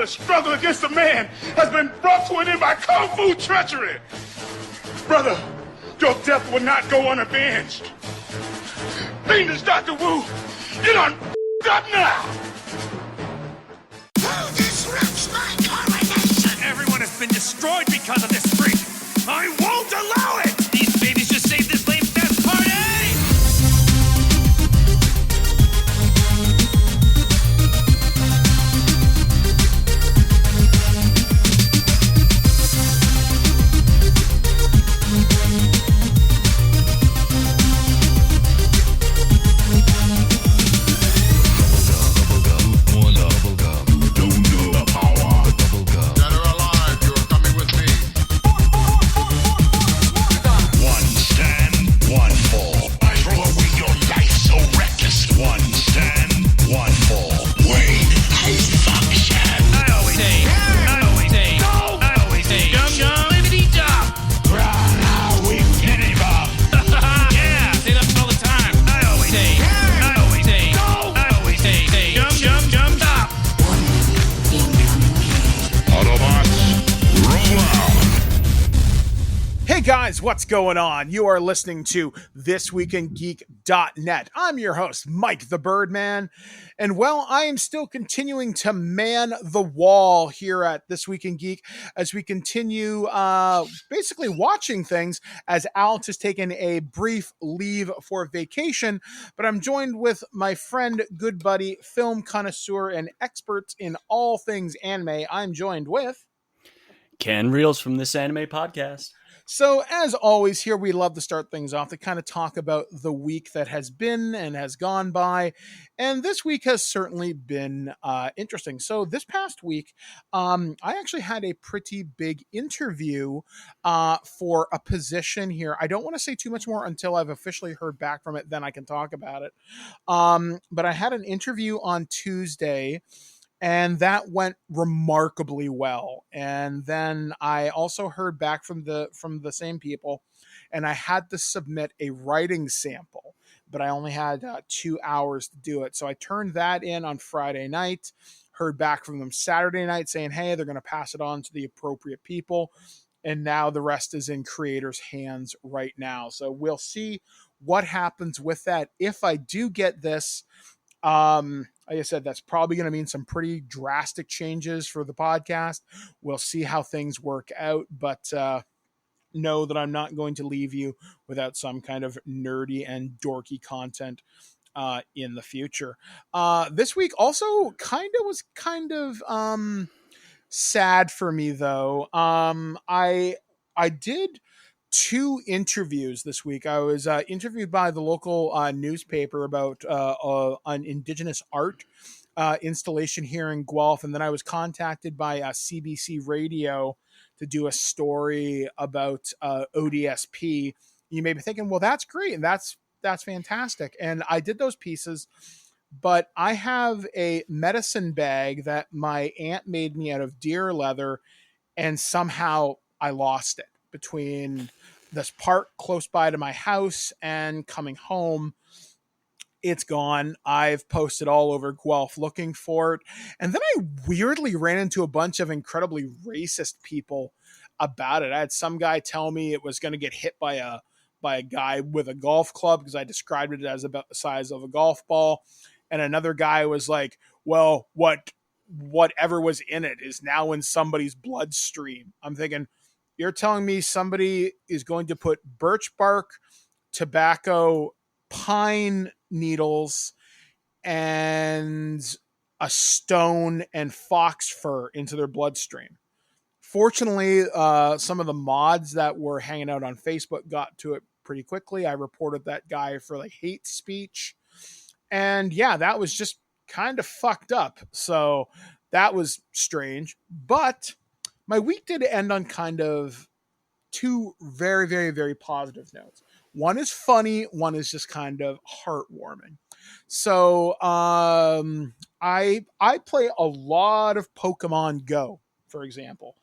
the struggle against a man has been brought to an end by kung fu treachery. Brother, your death will not go unavenged. Fiendish Dr. Wu, you done up now. Who disrupts my coronation? Everyone has been destroyed because of this freak. I won't allow it! These babies just saved this lame's best party! Guys, what's going on? You are listening to ThisWeekInGeek.net. I'm your host, Mike the Birdman, and well, I am still continuing to man the wall here at This Week in Geek as we continue basically watching things as Alex has taken a brief leave for vacation, but I'm joined with my friend, good buddy, film connoisseur, and expert in all things anime. I'm joined with Ken Reels from This Anime Podcast. So, as always, here we love to start things off to kind of talk about the week that has been and has gone by. And this week has certainly been interesting. So, this past week, I actually had a pretty big interview for a position here. I don't want to say too much more until I've officially heard back from it. Then I can talk about it. But I had an interview on Tuesday, and that went remarkably well. And then I also heard back from the same people, and I had to submit a writing sample, but I only had 2 hours to do it. So I turned that in on Friday night, heard back from them Saturday night saying, hey, they're going to pass it on to the appropriate people. And now the rest is in creators' hands right now. So we'll see what happens with that. If I do get this, like I said, that's probably going to mean some pretty drastic changes for the podcast. We'll see how things work out, but know that I'm not going to leave you without some kind of nerdy and dorky content in the future. This week also was kind of sad for me, though. I did 2 interviews this week. I was interviewed by the local newspaper about an Indigenous art installation here in Guelph, and then I was contacted by CBC Radio to do a story about ODSP. You may be thinking, well, that's great, and that's fantastic. And I did those pieces, but I have a medicine bag that my aunt made me out of deer leather, and somehow I lost it between this park close by to my house and coming home. It's gone. I've posted all over Guelph looking for it. And then I weirdly ran into a bunch of incredibly racist people about it. I had some guy tell me it was going to get hit by a guy with a golf club because I described it as about the size of a golf ball. And another guy was like, well, whatever was in it is now in somebody's bloodstream. I'm thinking, you're telling me somebody is going to put birch bark, tobacco, pine needles, and a stone and fox fur into their bloodstream? Fortunately, some of the mods that were hanging out on Facebook got to it pretty quickly. I reported that guy for like hate speech. And yeah, that was just kind of fucked up. So that was strange. But my week did end on kind of 2 very, very, very positive notes. One is funny. One is just kind of heartwarming. So I play a lot of Pokemon Go, for example.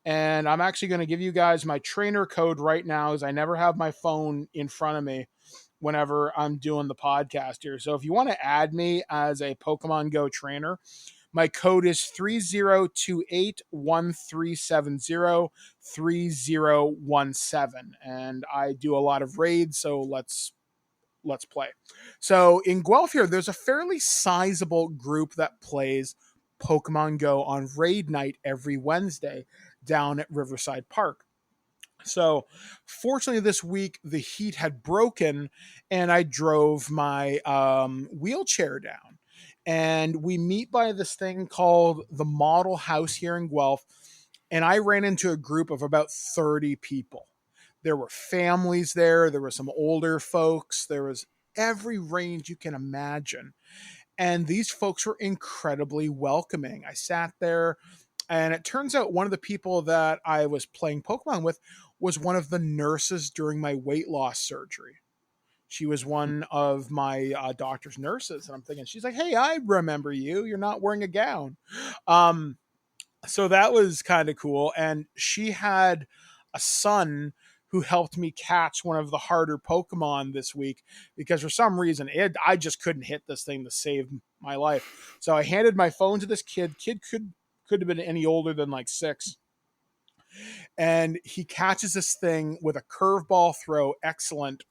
And I'm actually going to give you guys my trainer code right now, as I never have my phone in front of me whenever I'm doing the podcast here. So if you want to add me as a Pokemon Go trainer, My code is 3028-1370-3017. And I do a lot of raids, so let's play. So in Guelph here, there's a fairly sizable group that plays Pokemon Go on raid night every Wednesday down at Riverside Park. So fortunately this week the heat had broken and I drove my wheelchair down. And we meet by this thing called the Model House here in Guelph. And I ran into a group of about 30 people. There were families there. There were some older folks. There was every range you can imagine. And these folks were incredibly welcoming. I sat there, and it turns out one of the people that I was playing Pokemon with was one of the nurses during my weight loss surgery. She was one of my doctor's nurses. And I'm thinking, she's like, hey, I remember you. You're not wearing a gown. So that was kind of cool. And she had a son who helped me catch one of the harder Pokemon this week because for some reason I just couldn't hit this thing to save my life. So I handed my phone to this kid. Kid could have been any older than like 6. And he catches this thing with a curveball throw. Excellent.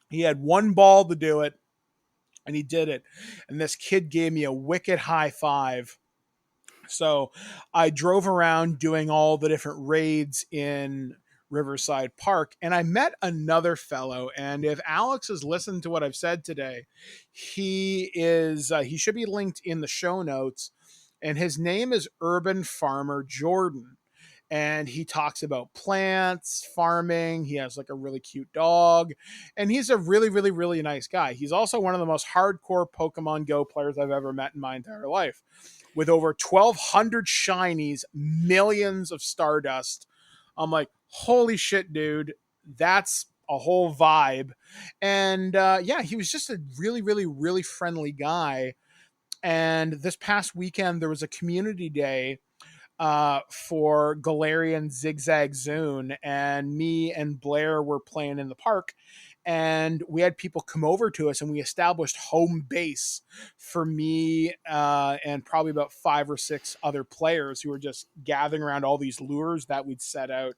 He had one ball to do it, and he did it. And this kid gave me a wicked high five. So I drove around doing all the different raids in Riverside Park, and I met another fellow. And if Alex has listened to what I've said today, he should be linked in the show notes. And his name is Urban Farmer Jordan. And he talks about plants, farming. He has like a really cute dog. And he's a really, really, really nice guy. He's also one of the most hardcore Pokemon Go players I've ever met in my entire life. With over 1,200 shinies, millions of Stardust. I'm like, holy shit, dude. That's a whole vibe. And he was just a really, really, really friendly guy. And this past weekend, there was a community day for Galarian Zigzag Zune, and me and Blair were playing in the park, and we had people come over to us, and we established home base for me and probably about 5 or 6 other players who were just gathering around all these lures that we'd set out.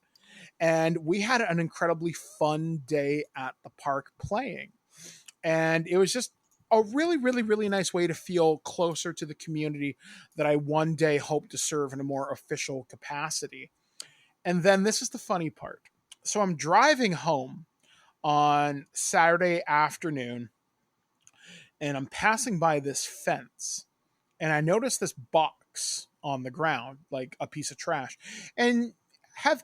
And we had an incredibly fun day at the park playing. And it was just a really, really, really nice way to feel closer to the community that I one day hope to serve in a more official capacity. And then this is the funny part. So I'm driving home on Saturday afternoon, and I'm passing by this fence, and I notice this box on the ground, like a piece of trash. And have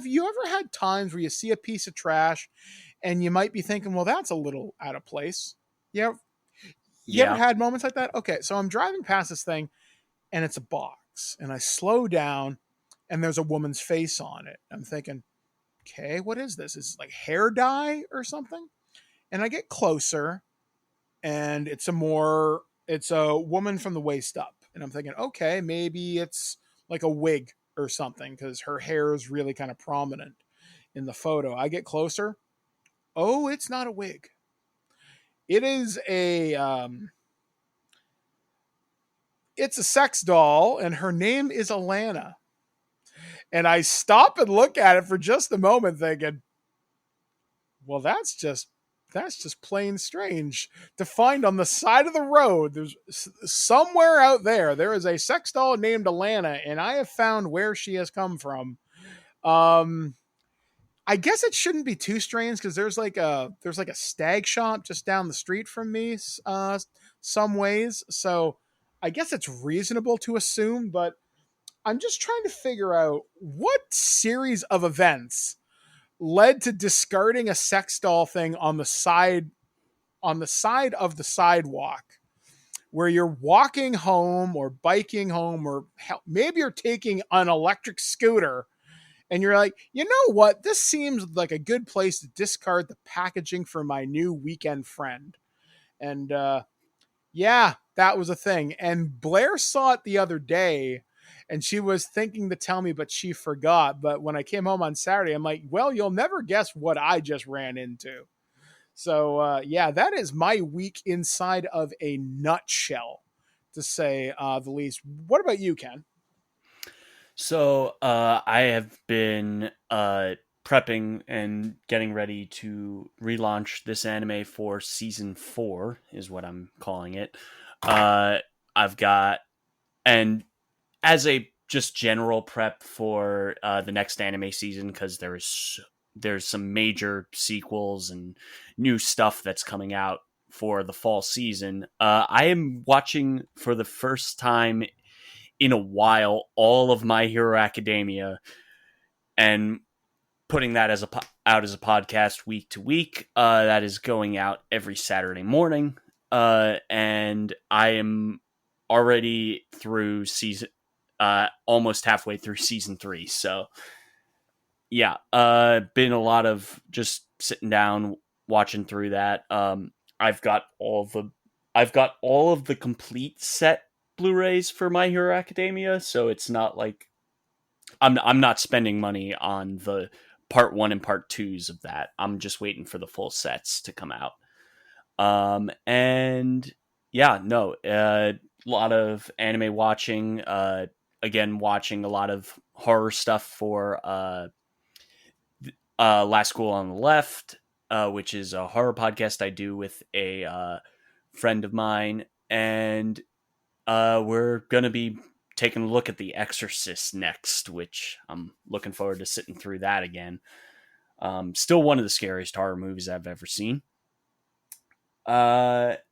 you ever had times where you see a piece of trash and you might be thinking, well, that's a little out of place? You ever had moments like that? Okay, so I'm driving past this thing, and it's a box. And I slow down, and there's a woman's face on it. I'm thinking, okay, what is this? Is it like hair dye or something? And I get closer, and it's a woman from the waist up. And I'm thinking, okay, maybe it's like a wig or something, because her hair is really kind of prominent in the photo. I get closer. Oh, it's not a wig. It is it's a sex doll, and her name is Alana. And I stop and look at it for just a moment thinking, well, that's just plain strange to find on the side of the road. There's somewhere out there is a sex doll named Alana, and I have found where she has come from. I guess it shouldn't be too strange because there's like a stag shop just down the street from me, some ways. So I guess it's reasonable to assume, but I'm just trying to figure out what series of events led to discarding a sex doll thing on the side of the sidewalk where you're walking home or biking home, or maybe you're taking an electric scooter. And you're like, you know what? This seems like a good place to discard the packaging for my new weekend friend. And that was a thing. And Blair saw it the other day, and she was thinking to tell me, but she forgot. But when I came home on Saturday, I'm like, well, you'll never guess what I just ran into. So, that is my week inside of a nutshell. to say the least. What about you, Ken? So I have been prepping and getting ready to relaunch this anime for season 4, is what I'm calling it. I've got, and as a just general prep for the next anime season, because there's some major sequels and new stuff that's coming out for the fall season. I am watching for the first time in a while all of My Hero Academia and putting that out as a podcast week to week. That is going out every Saturday morning, and I am already through almost halfway through season 3. So yeah, been a lot of just sitting down watching through that. I've got all of the complete set Blu-rays for My Hero Academia, so it's not like I'm not spending money on the part 1 and part 2s of that. I'm just waiting for the full sets to come out. And yeah, no, a lot of anime watching. Again, watching a lot of horror stuff for Last School on the Left, which is a horror podcast I do with a friend of mine, and we're going to be taking a look at The Exorcist next, which I'm looking forward to sitting through that again. Still one of the scariest horror movies I've ever seen. But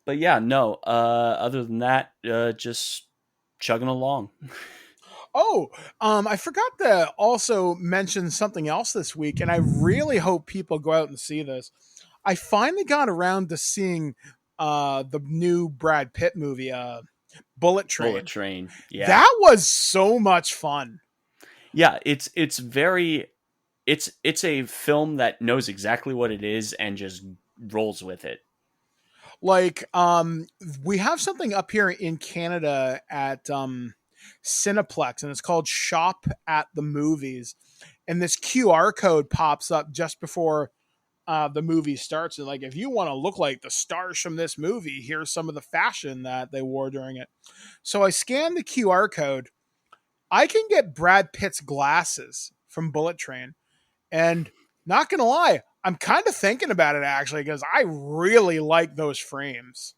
yeah, no, other than that, just chugging along. I forgot to also mention something else this week, and I really hope people go out and see this. I finally got around to seeing the new Brad Pitt movie, Bullet Train. Bullet Train, yeah. That was so much fun. Yeah, it's a film that knows exactly what it is and just rolls with it. Like, we have something up here in Canada at Cineplex, and it's called Shop at the Movies. And this QR code pops up just before the movie starts. And like, if you want to look like the stars from this movie, here's some of the fashion that they wore during it. So I scanned the QR code. I can get Brad Pitt's glasses from Bullet Train. And not going to lie, I'm kind of thinking about it actually, because I really like those frames.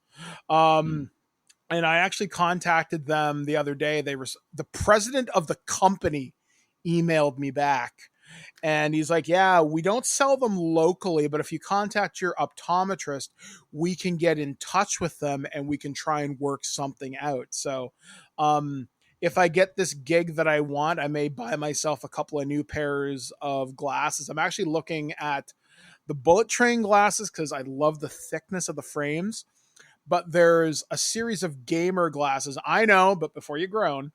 And I actually contacted them the other day. The president of the company emailed me back, and he's like, yeah, we don't sell them locally, but if you contact your optometrist, we can get in touch with them and we can try and work something out. So, if I get this gig that I want, I may buy myself a couple of new pairs of glasses. I'm actually looking at the Bullet Train glasses because I love the thickness of the frames. But there's a series of gamer glasses. I know, but before you groan,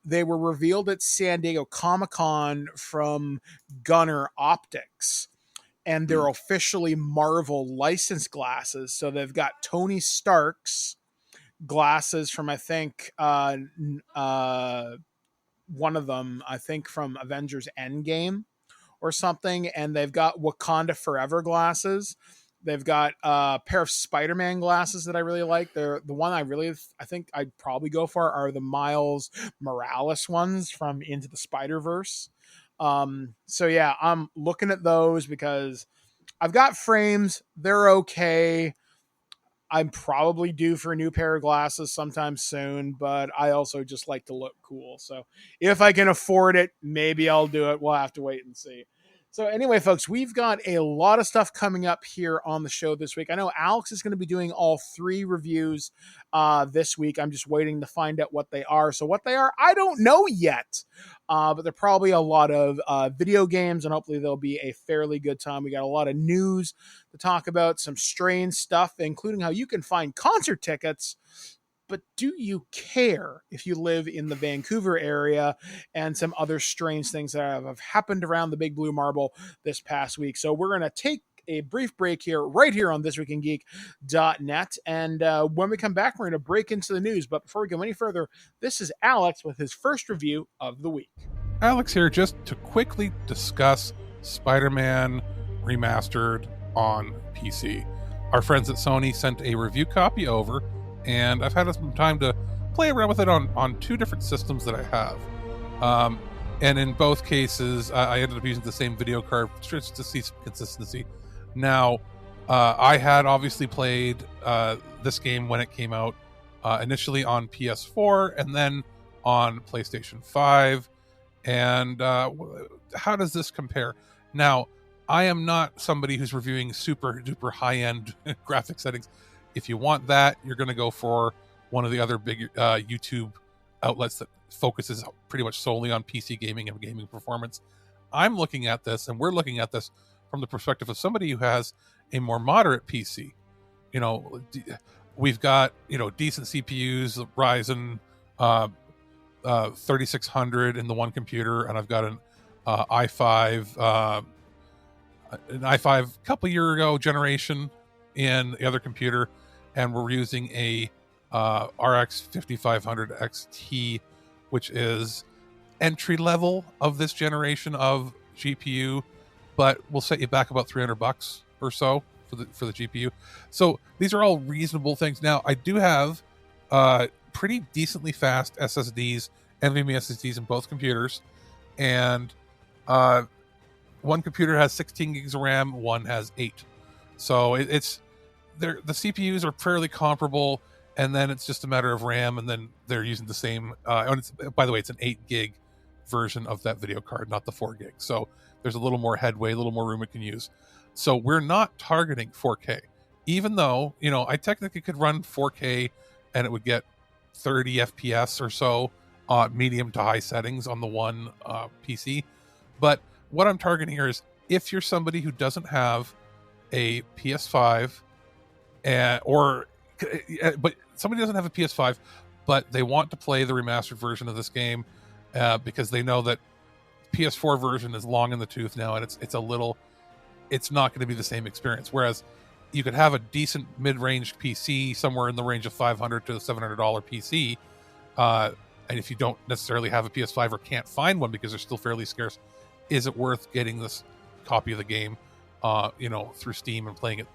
they were revealed at San Diego Comic-Con from Gunner Optics. And they're officially Marvel licensed glasses. So they've got Tony Stark's glasses from, I think, one of them, I think from Avengers Endgame or something. And they've got Wakanda Forever glasses. They've got a pair of Spider-Man glasses that I really like. They're the one I think I'd probably go for are the Miles Morales ones from Into the Spider-Verse. So yeah, I'm looking at those because I've got frames. They're okay. I'm probably due for a new pair of glasses sometime soon, but I also just like to look cool. So if I can afford it, maybe I'll do it. We'll have to wait and see. So anyway, folks, we've got a lot of stuff coming up here on the show this week. I know Alex is going to be doing all 3 reviews this week. I'm just waiting to find out what they are. So what they are, I don't know yet, but they're probably a lot of video games, and hopefully there'll be a fairly good time. We got a lot of news to talk about, some strange stuff, including how you can find concert tickets. But do you care if you live in the Vancouver area, and some other strange things that have happened around the Big Blue Marble this past week? So we're going to take a brief break here, right here on ThisWeekInGeek.net. And when we come back, we're going to break into the news. But before we go any further, this is Alex with his first review of the week. Alex here, just to quickly discuss Spider-Man Remastered on PC. Our friends at Sony sent a review copy over, and I've had some time to play around with it on 2 different systems that I have. And in both cases, I ended up using the same video card just to see some consistency. Now, I had obviously played this game when it came out, initially on PS4 and then on PlayStation 5. And how does this compare? Now, I am not somebody who's reviewing super duper high-end graphic settings. If you want that, you're going to go for one of the other big YouTube outlets that focuses pretty much solely on PC gaming and gaming performance. I'm looking at this, and we're looking at this from the perspective of somebody who has a more moderate PC. You know, we've got, decent CPUs, Ryzen 3600 in the one computer, and I've got an i5 a couple year ago generation in the other computer, and we're using a RX 5500 XT, which is entry level of this generation of GPU, but will set you back about $300 or so for the GPU. So these are all reasonable things. Now, I do have pretty decently fast SSDs, NVMe SSDs in both computers, and one computer has 16 gigs of RAM, one has 8. So it's the CPUs are fairly comparable, and then it's just a matter of RAM, and then they're using the same. And by the way, it's an 8 gig version of that video card, not the 4 gig. So there's a little more headway, a little more room it can use. So we're not targeting 4K, even though, I technically could run 4K and it would get 30 FPS or so, medium to high settings on the one PC. But what I'm targeting here is if you're somebody who doesn't have a PS5, but somebody doesn't have a PS5, but they want to play the remastered version of this game because they know that PS4 version is long in the tooth now, and it's not going to be the same experience. Whereas you could have a decent mid-range PC somewhere in the range of $500 to $700 PC, and if you don't necessarily have a PS5 or can't find one because they're still fairly scarce, is it worth getting this copy of the game, through Steam and playing it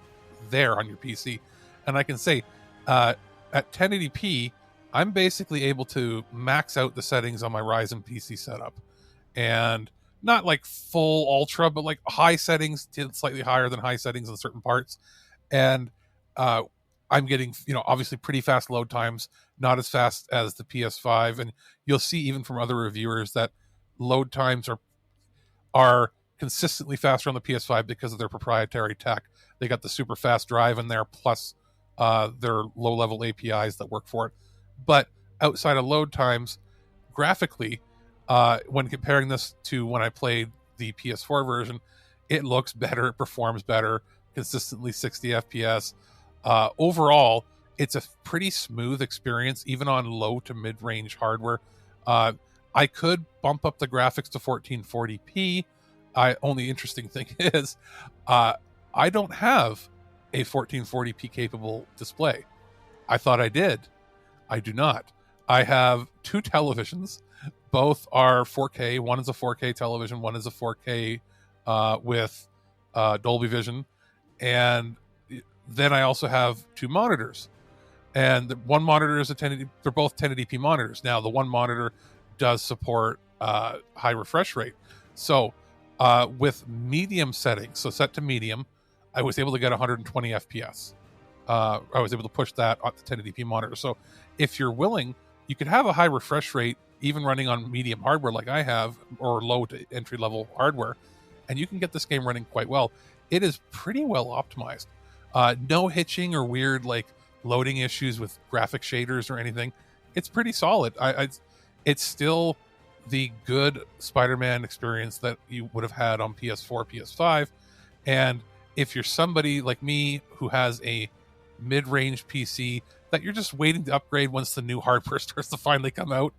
there on your PC? And I can say, at 1080p, I'm basically able to max out the settings on my Ryzen PC setup, and not like full ultra, but like high settings, slightly higher than high settings in certain parts. And I'm getting, obviously pretty fast load times, not as fast as the PS5. And you'll see even from other reviewers that load times are consistently faster on the PS5 because of their proprietary tech. They got the super fast drive in there, plus their low-level APIs that work for it. But outside of load times, graphically, when comparing this to when I played the PS4 version, it looks better, it performs better, consistently 60 FPS. Overall, it's a pretty smooth experience, even on low to mid-range hardware. I could bump up the graphics to 1440p. Only interesting thing is, I don't have a 1440p capable display. I thought I did. I do not. I have 2 televisions. Both are 4K. One is a 4K television. One is a 4K with Dolby Vision. And then I also have 2 monitors. And one monitor is a 1080p. They're both 1080p monitors. Now, the one monitor does support high refresh rate. So with medium settings, so set to medium, I was able to get 120 FPS. I was able to push that on the 1080p monitor. So if you're willing, you could have a high refresh rate even running on medium hardware like I have, or low to entry level hardware, and you can get this game running quite well. It is pretty well optimized. No hitching or weird like loading issues with graphic shaders or anything. It's pretty solid. It's still the good Spider-Man experience that you would have had on PS4, PS5. And if you're somebody like me who has a mid-range PC that you're just waiting to upgrade once the new hardware starts to finally come out,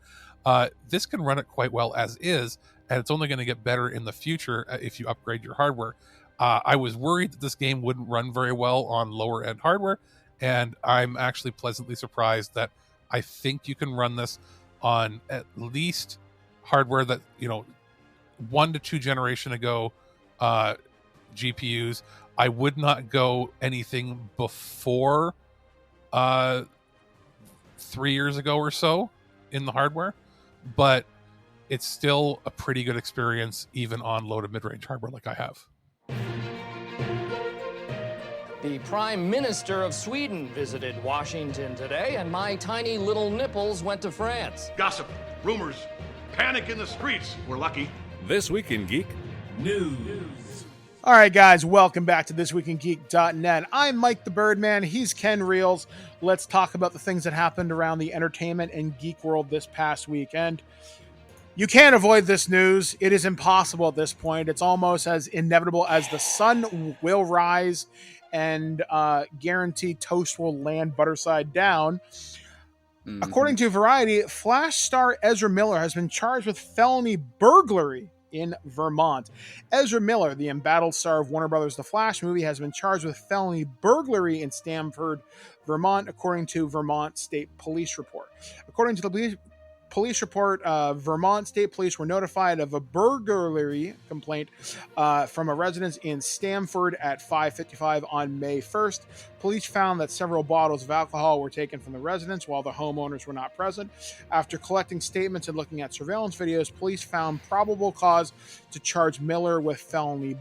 this can run it quite well as is, and it's only going to get better in the future if you upgrade your hardware. I was worried that this game wouldn't run very well on lower end hardware, and I'm actually pleasantly surprised that I think you can run this on at least hardware that 1 to 2 generation ago GPUs. I would not go anything before 3 years ago or so in the hardware, but it's still a pretty good experience even on low to mid-range hardware like I have. The Prime Minister of Sweden visited Washington today, and my tiny little nipples went to France. Gossip, rumors, panic in the streets. We're lucky. This Week in Geek. All right, guys, welcome back to ThisWeekInGeek.net. I'm Mike the Birdman. He's Ken Reels. Let's talk about the things that happened around the entertainment and geek world this past weekend. You can't avoid this news. It is impossible at this point. It's almost as inevitable as the sun will rise and guarantee toast will land butter side down. Mm-hmm. According to Variety, Flash star Ezra Miller has been charged with felony burglary in Vermont. Ezra Miller, the embattled star of Warner Brothers' The Flash movie, has been charged with felony burglary in Stamford, Vermont, according to Vermont State Police report. According to the police report, Vermont State Police were notified of a burglary complaint from a residence in Stamford at 5:55 on May 1st. Police found that several bottles of alcohol were taken from the residence while the homeowners were not present. After collecting statements and looking at surveillance videos, police found probable cause to charge Miller with felony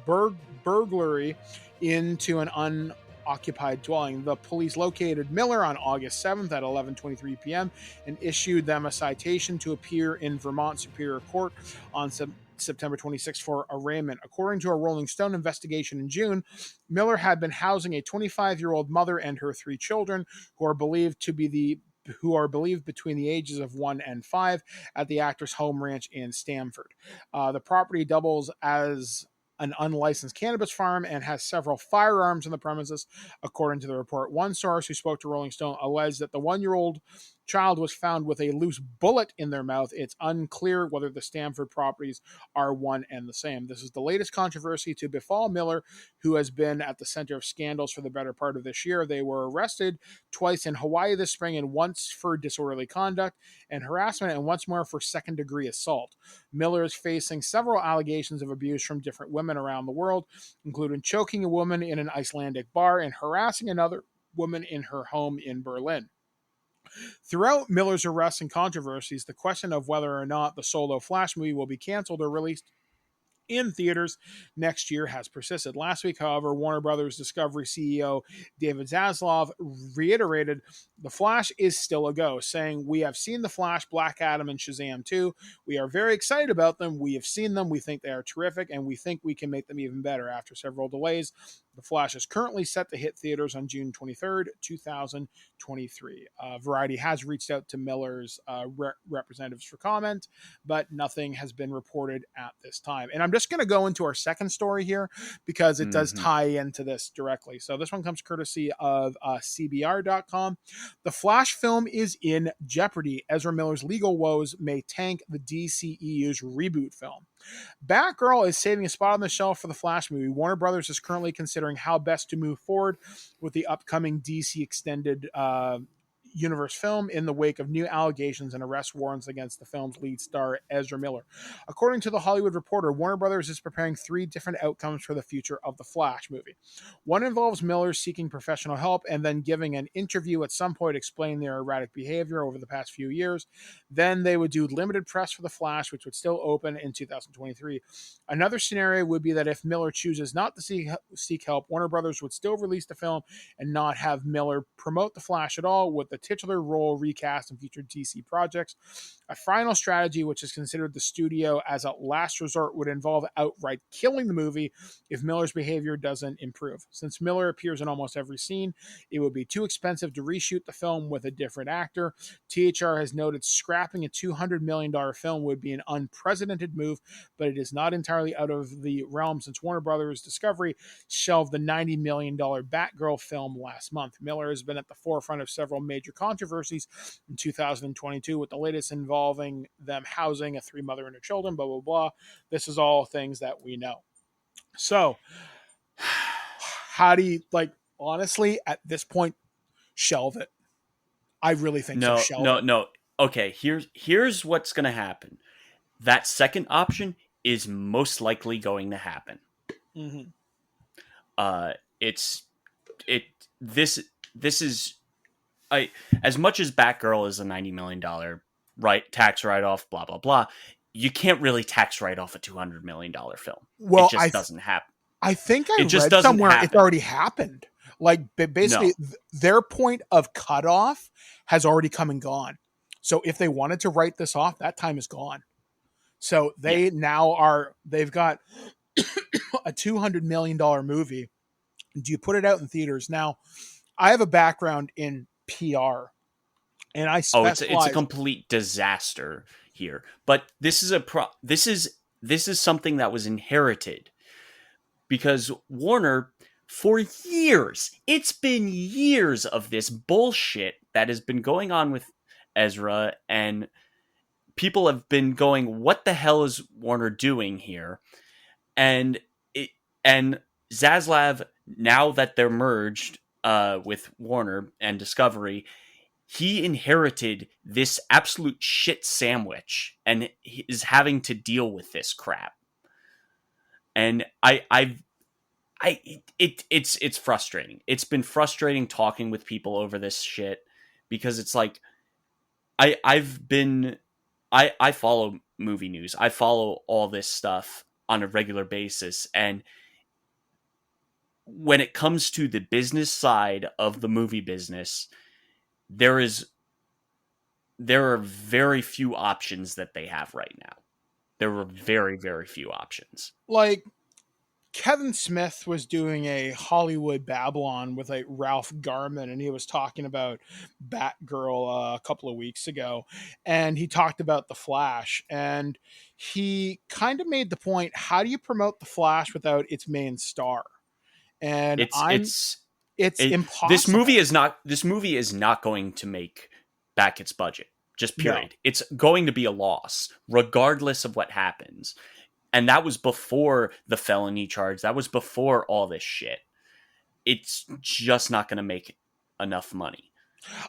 burglary into an unoccupied dwelling. The police located Miller on August 7th at 11:23 p.m. and issued them a citation to appear in Vermont Superior Court on September 26th for arraignment. According to a Rolling Stone investigation in June, Miller had been housing a 25-year-old mother and her 3 children who are believed between the ages of 1 and 5 at the actor's home ranch in Stamford. The property doubles as an unlicensed cannabis farm and has several firearms on the premises, according to the report. One source who spoke to Rolling Stone alleged that the 1-year-old child was found with a loose bullet in their mouth. It's unclear whether the Stamford properties are one and the same. This is the latest controversy to befall Miller, who has been at the center of scandals for the better part of this year. They were arrested twice in Hawaii this spring, and once for disorderly conduct and harassment, and once more for second-degree assault. Miller is facing several allegations of abuse from different women around the world, including choking a woman in an Icelandic bar and harassing another woman in her home in Berlin. Throughout Miller's arrests and controversies, the question of whether or not the solo Flash movie will be canceled or released in theaters next year has persisted. Last week, however, Warner Brothers Discovery CEO David Zaslav reiterated The Flash is still a go, saying, "We have seen The Flash, Black Adam, and Shazam 2. We are very excited about them. We have seen them. We think they are terrific, and we think we can make them even better." After several delays, The Flash is currently set to hit theaters on June 23rd, 2023. Variety has reached out to Miller's representatives for comment, but nothing has been reported at this time. And I'm just going to go into our second story here because it does tie into this directly. So this one comes courtesy of CBR.com. The Flash film is in jeopardy. Ezra Miller's legal woes may tank the DCEU's reboot film. Batgirl is saving a spot on the shelf for the Flash movie. Warner Brothers is currently considering how best to move forward with the upcoming DC extended universe film in the wake of new allegations and arrest warrants against the film's lead star, Ezra Miller. According to The Hollywood Reporter, Warner Brothers is preparing 3 different outcomes for the future of the Flash movie. One involves Miller seeking professional help and then giving an interview at some point explaining their erratic behavior over the past few years. Then they would do limited press for the Flash, which would still open in 2023. Another scenario would be that if Miller chooses not to seek help, Warner Brothers would still release the film and not have Miller promote the Flash at all, with the titular role recast in future DC projects. A final strategy, which is considered the studio as a last resort, would involve outright killing the movie if Miller's behavior doesn't improve. Since Miller appears in almost every scene, it would be too expensive to reshoot the film with a different actor. THR has noted scrapping a $200 million film would be an unprecedented move, but it is not entirely out of the realm since Warner Brothers Discovery shelved the $90 million Batgirl film last month. Miller has been at the forefront of several major controversies in 2022, with the latest involving them housing a 3 mother and her children, blah, blah, blah. This is all things that we know. So, how do you, honestly, at this point, shelve it? I really think so. Shelve it. No. Okay, here's what's going to happen. That second option is most likely going to happen. Mm-hmm. This is as much as Batgirl is a $90 million tax write-off, blah, blah, blah, you can't really tax write-off a $200 million film. Well, it just doesn't happen. I think I It just read doesn't somewhere happen. it's already happened. Like basically their point of cutoff has already come and gone. So if they wanted to write this off, that time is gone. So they've got a $200 million movie. Do you put it out in theaters? Now, I have a background in PR, and I specialize... it's a complete disaster here. But this is this is something that was inherited because Warner, for years, it's been years of this bullshit that has been going on with Ezra, and people have been going, "What the hell is Warner doing here?" And Zaslav, now that they're merged with Warner and Discovery, he inherited this absolute shit sandwich and is having to deal with this crap. And it's frustrating. It's been frustrating talking with people over this shit because it's like I follow movie news. I follow all this stuff on a regular basis, and when it comes to the business side of the movie business, there are very few options that they have right now. There were very, very few options. Like, Kevin Smith was doing a Hollywood Babylon with like Ralph Garman, and he was talking about Batgirl a couple of weeks ago, and he talked about The Flash, and he kind of made the point, how do you promote The Flash without its main star? And it's impossible. This movie is not going to make back its budget. Just period. No. It's going to be a loss, regardless of what happens. And that was before the felony charge. That was before all this shit. It's just not going to make enough money.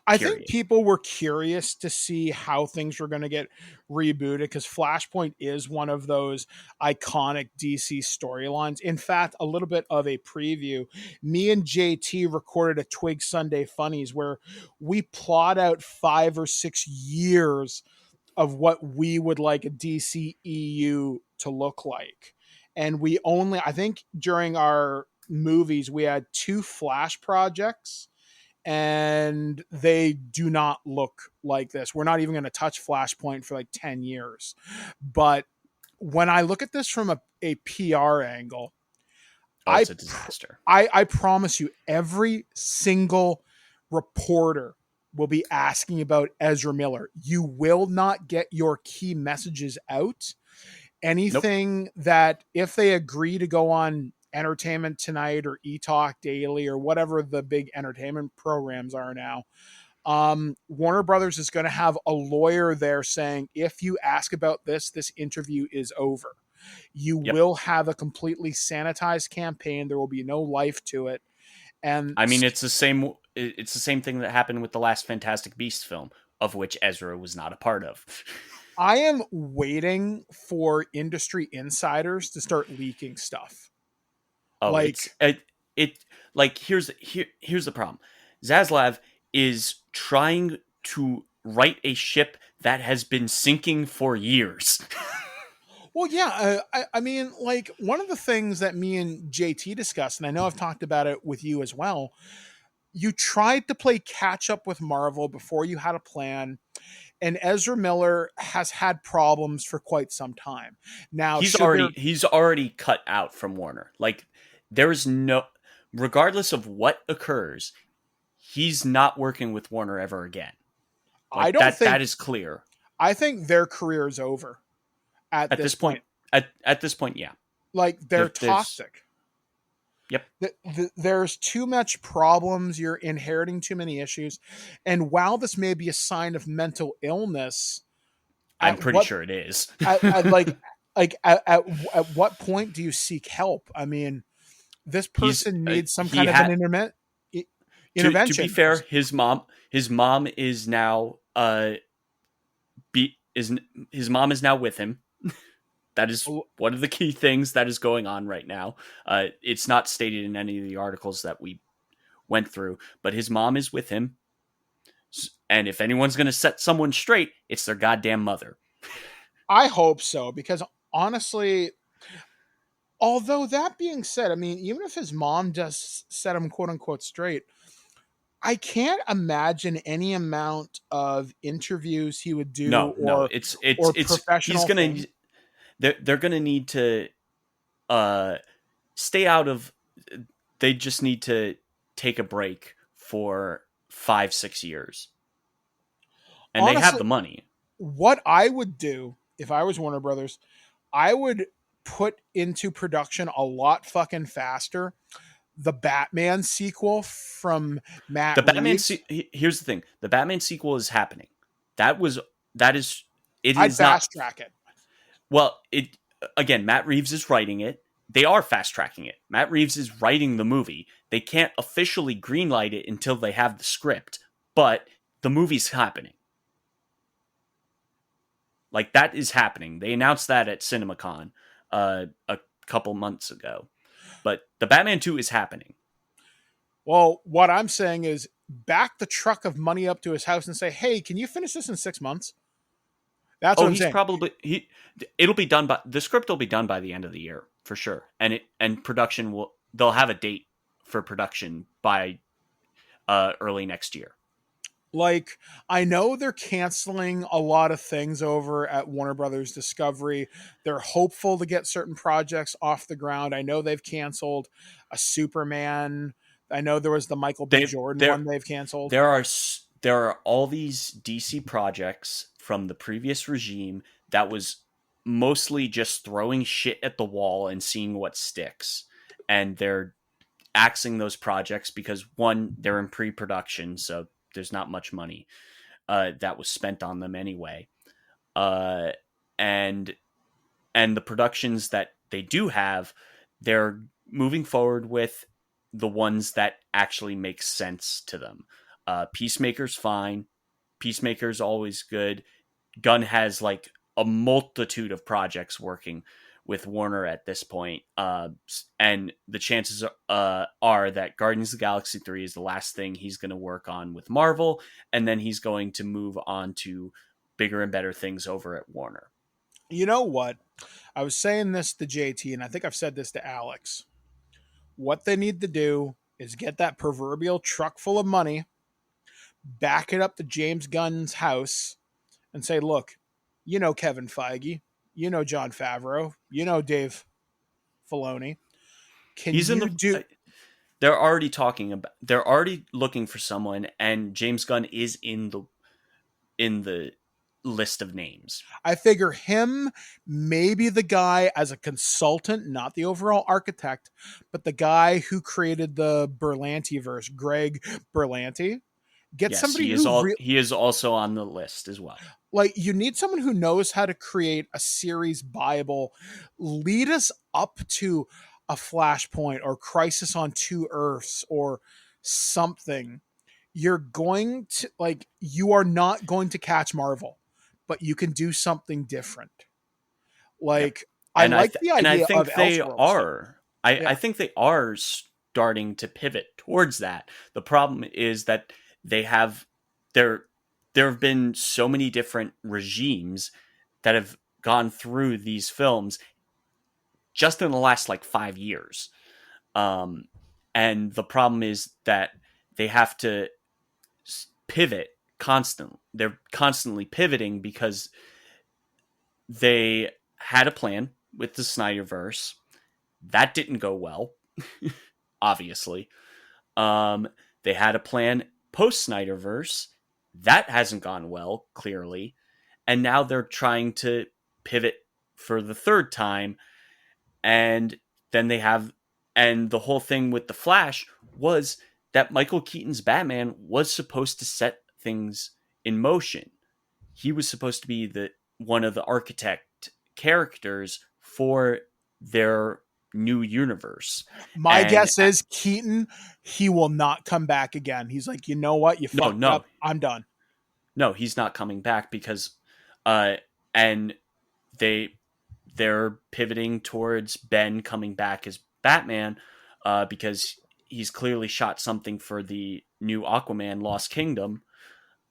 I think people were curious to see how things were going to get rebooted because Flashpoint is one of those iconic DC storylines. In fact, a little bit of a preview. Me and JT recorded a Twig Sunday Funnies where we plot out 5 or 6 years of what we would like a DC EU to look like. And I think during our movies, we had 2 Flash projects, and they do not look like this. We're not even going to touch Flashpoint for like 10 years. But when I look at this from a PR angle, it's a disaster. I promise you, every single reporter will be asking about Ezra Miller. You will not get your key messages out. Anything that, if they agree to go on Entertainment Tonight or E-Talk Daily or whatever the big entertainment programs are now, Warner Brothers is going to have a lawyer there saying, if you ask about this interview is over. You will have a completely sanitized campaign. There will be no life to it. And I mean, it's the same thing that happened with the last Fantastic Beasts film, of which Ezra was not a part of. I am waiting for industry insiders to start leaking stuff. Oh, here's the problem. Zaslav is trying to right a ship that has been sinking for years. Well, yeah, I mean, like, one of the things that me and JT discussed, and I know I've talked about it with you as well, you tried to play catch up with Marvel before you had a plan, and Ezra Miller has had problems for quite some time. Now, he's already cut out from Warner. Like, there is no, regardless of what occurs, he's not working with Warner ever again. Like, I don't think that is clear. I think their career is over. At this point, at this point, yeah. Like, they're toxic. Yep. There's too much problems. You're inheriting too many issues. And while this may be a sign of mental illness, I'm pretty sure it is. at what point do you seek help? I mean, this person needs some kind of an intervention. To be fair, his mom is now his mom is now with him. That is one of the key things that is going on right now. It's not stated in any of the articles that we went through, but his mom is with him. And if anyone's going to set someone straight, it's their goddamn mother. I hope so, because honestly, although that being said, I mean, even if his mom does set him quote unquote straight, I can't imagine any amount of interviews he would do No, or it's professional he's gonna things. they're gonna need to stay out of. They just need to take a break for 5-6 years, and they have Honestly, the money. what I would do if I was Warner Brothers, I would put into production a lot fucking faster the Batman sequel from Matt The Batman. Reeves. Here's the thing: the Batman sequel is happening. That is. It I'd is not. fast track it. Well, it again. Matt Reeves is writing it. They are fast tracking it. Matt Reeves is writing the movie. They can't officially greenlight it until they have the script, but the movie's happening. Like, that is happening. They announced that at CinemaCon a couple months ago. But the Batman 2 is happening. Well, what I'm saying is back the truck of money up to his house and say, "Hey, can you finish this in 6 months?" That's what I'm He's saying. probably it'll be done by the script will be done by the end of the year for sure. And production they'll have a date for production by early next year. Like, I know they're canceling a lot of things over at Warner Brothers Discovery. They're hopeful to get certain projects off the ground. I know they've canceled a Superman. I know there was the Michael B. Jordan one they've canceled. There are all these DC projects from the previous regime that was mostly just throwing shit at the wall and seeing what sticks. And they're axing those projects because, one, they're in pre-production, so there's not much money that was spent on them anyway. And the productions that they do have, they're moving forward with the ones that actually make sense to them. Peacemaker's fine. Peacemaker's always good. Gunn has like a multitude of projects working with Warner at this point. And the chances are that Guardians of the Galaxy 3 is the last thing he's going to work on with Marvel, and then he's going to move on to bigger and better things over at Warner. You know what? I was saying this to JT, and I think I've said this to Alex. What they need to do is get that proverbial truck full of money, back it up to James Gunn's house, and say, "Look, you know Kevin Feige, you know Jon Favreau, you know Dave Filoni. They're already talking about. They're already looking for someone, and James Gunn is in the list of names. I figure him, maybe the guy as a consultant, not the overall architect, but the guy who created the Berlanti-verse, Greg Berlanti. Somebody he is also on the list as well. Like, you need someone who knows how to create a series Bible, lead us up to a Flashpoint or Crisis on Two Earths or something. You're going to, like, you are not going to catch Marvel, but you can do something different. Like, yep. I the idea and I think of they Elseworlds. are. I think they are starting to pivot towards that. The problem is that there have been so many different regimes that have gone through these films just in the last 5 years. And the problem is that they have to pivot constantly. They're constantly pivoting because they had a plan with the Snyderverse. That didn't go well, obviously. They had a plan post-Snyderverse. That hasn't gone well, clearly. And now they're trying to pivot for the third time. And then and the whole thing with The Flash was that Michael Keaton's Batman was supposed to set things in motion. He was supposed to be one of the architect characters for their new universe. My guess is Keaton, he will not come back again. He's like, you know what? You fucked up. I'm done. No, he's not coming back because, and they're pivoting towards Ben coming back as Batman, because he's clearly shot something for the new Aquaman Lost Kingdom.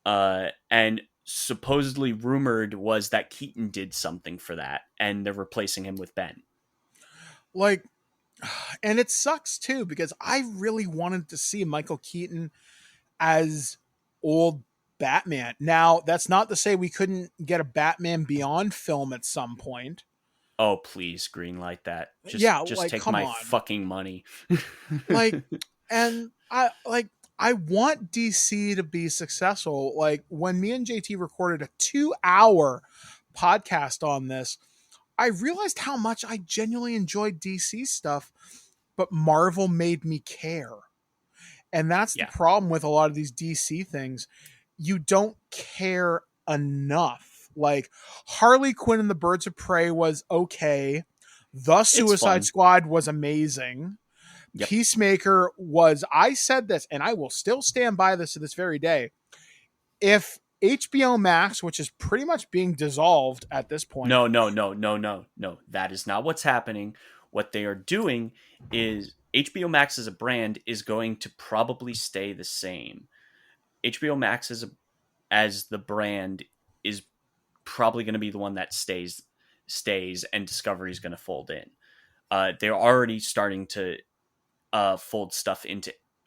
And supposedly rumored was that Keaton did something for that, and they're replacing him with Ben. Like, and it sucks too, because I really wanted to see Michael Keaton as old Batman. Now, that's not to say we couldn't get a Batman Beyond film at some point. Oh, please, greenlight that. Yeah, Just like, take come my on. fucking money. Like, and I want DC to be successful. Like, when me and JT recorded a 2-hour podcast on this, I realized how much I genuinely enjoyed DC stuff, but Marvel made me care. And that's the problem with a lot of these DC things. You don't care enough. Like, Harley Quinn and the Birds of Prey was okay. The Suicide Squad was amazing. Yep. Peacemaker was, I said this, and I will still stand by this to this very day. If HBO Max, which is pretty much being dissolved at this point. No. That is not what's happening. What they are doing is HBO Max as a brand is going to probably stay the same. HBO Max as the brand is probably going to be the one that stays, and Discovery is going to fold in. They're already starting to fold stuff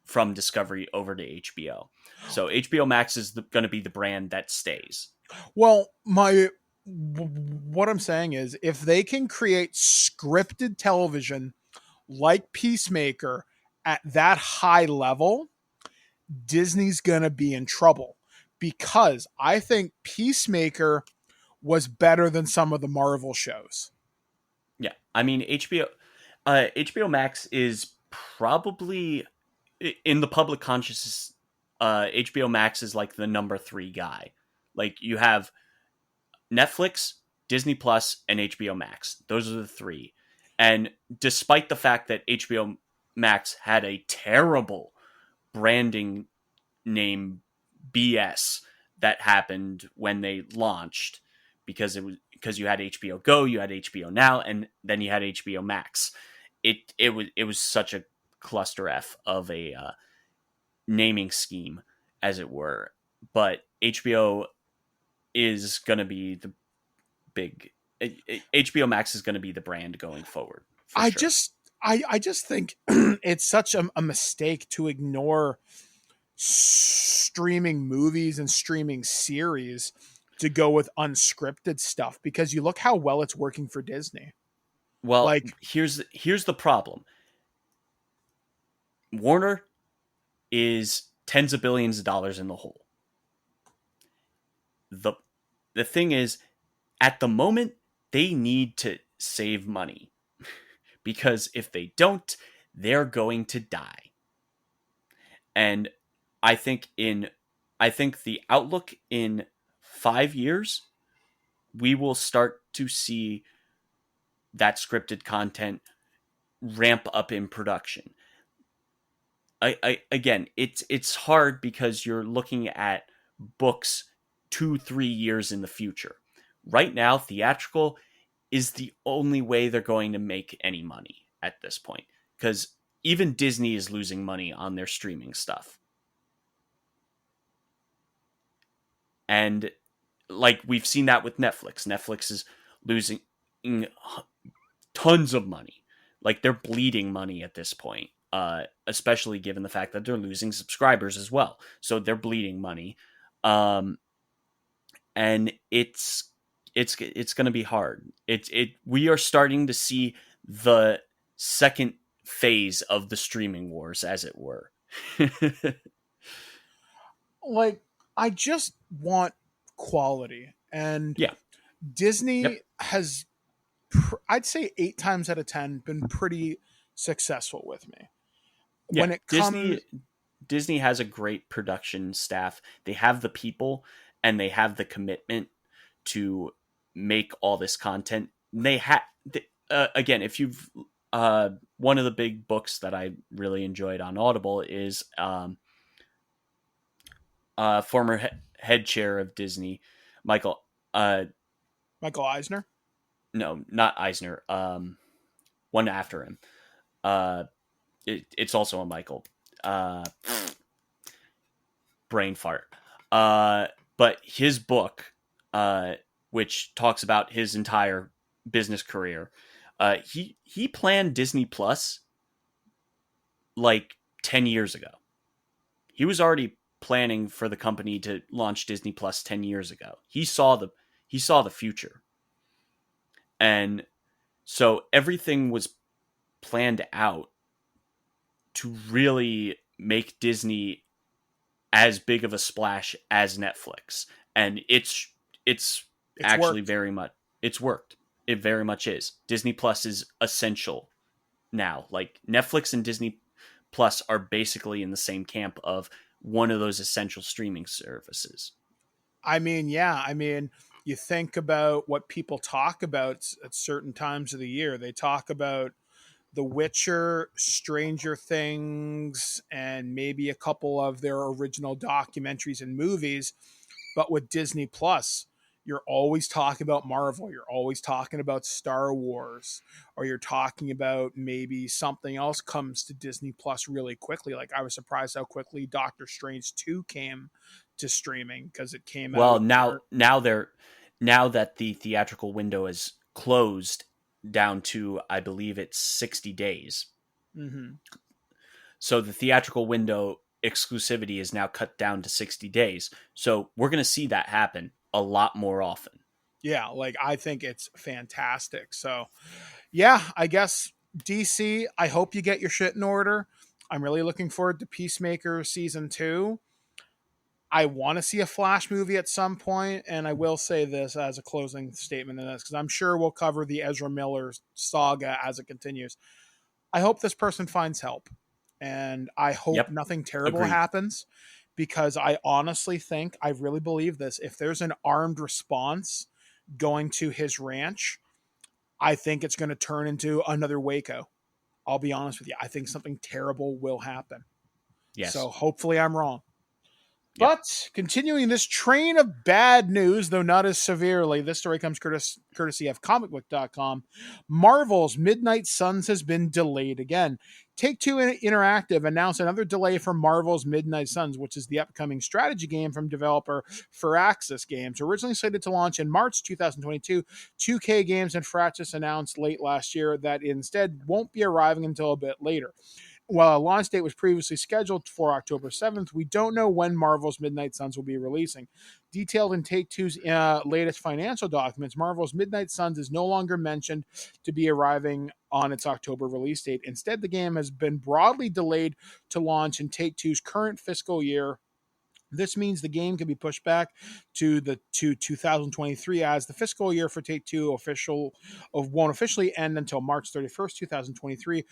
from Discovery over to HBO. So HBO Max is going to be the brand that stays. Well, what I'm saying is, if they can create scripted television like Peacemaker at that high level, Disney's going to be in trouble, because I think Peacemaker was better than some of the Marvel shows. Yeah. I mean, HBO Max is probably, in the public consciousness, HBO Max is like the number 3 guy. Like, you have Netflix, Disney Plus, and HBO Max. Those are the 3. And despite the fact that HBO Max had a terrible branding name BS that happened when they launched, because you had HBO Go, you had HBO Now, and then you had HBO Max. It was such a cluster F of a naming scheme, as it were. But HBO is going to be the big. HBO Max is going to be the brand going forward. I just think it's such a mistake to ignore streaming movies and streaming series to go with unscripted stuff, because you look how well it's working for Disney. Well, like, here's the problem. Warner is tens of billions of dollars in the hole. The thing is, at the moment, they need to save money, because if they don't, they're going to die. And I think the outlook in 5 years, we will start to see that scripted content ramp up in production. Again, it's hard because you're looking at books 2-3 years in the future. Right now, theatrical is the only way they're going to make any money at this point, because even Disney is losing money on their streaming stuff. And like, we've seen that with Netflix. Netflix is losing tons of money. Like, they're bleeding money at this point, especially given the fact that they're losing subscribers as well. So they're bleeding money. And it's going to be hard. We are starting to see the second phase of the streaming wars, as it were. Like, I just want quality, and Disney has, I'd say 8 times out of 10, been pretty successful with me. Yeah, when it comes, Disney has a great production staff. They have the people, and they have the commitment to make all this content. They have, again, if you've, one of the big books that I really enjoyed on Audible is former head chair of Disney, Michael Eisner. No, not Eisner. One after him. It's also a Michael. Brain fart. But his book, which talks about his entire business career, he planned Disney Plus like 10 years ago. He was already planning for the company to launch Disney Plus 10 years ago. He saw the future. And so everything was planned out to really make Disney as big of a splash as Netflix. And it's actually worked. It's worked. It very much is. Disney Plus is essential now. Like Netflix and Disney Plus are basically in the same camp of one of those essential streaming services. I mean, yeah. I mean, you think about what people talk about at certain times of the year. They talk about The Witcher, Stranger Things, and maybe a couple of their original documentaries and movies. But with Disney Plus, you're always talking about Marvel. You're always talking about Star Wars, or you're talking about maybe something else comes to Disney Plus really quickly. Like I was surprised how quickly Doctor Strange 2 came to streaming because it came Well, out. now that the theatrical window is closed down to, I believe it's 60 days. Mm-hmm. So the theatrical window exclusivity is now cut down to 60 days. So we're going to see that happen a lot more often. Yeah, like I think it's fantastic. So, yeah, I guess DC, I hope you get your shit in order. I'm really looking forward to Peacemaker season 2. I want to see a Flash movie at some point, and I will say this as a closing statement in this because I'm sure we'll cover the Ezra Miller saga as it continues. I hope this person finds help, and I hope nothing terrible Agreed. happens because I honestly think, I really believe this. If there's an armed response going to his ranch, I think it's going to turn into another Waco. I'll be honest with you. I think something terrible will happen. Yes. So hopefully I'm wrong. Yep. But continuing this train of bad news, though not as severely, this story comes courtesy of comicbook.com. Marvel's Midnight Suns has been delayed again. Take-Two Interactive announced another delay for Marvel's Midnight Suns, which is the upcoming strategy game from developer Firaxis Games. Originally slated to launch in March 2022, 2K Games and Firaxis announced late last year that it instead won't be arriving until a bit later. While a launch date was previously scheduled for October 7th, we don't know when Marvel's Midnight Suns will be releasing. Detailed in Take-Two's latest financial documents, Marvel's Midnight Suns is no longer mentioned to be arriving on its October release date. Instead, the game has been broadly delayed to launch in Take-Two's current fiscal year. This means the game can be pushed back to 2023 as the fiscal year for Take-Two won't officially end until March 31st, 2023.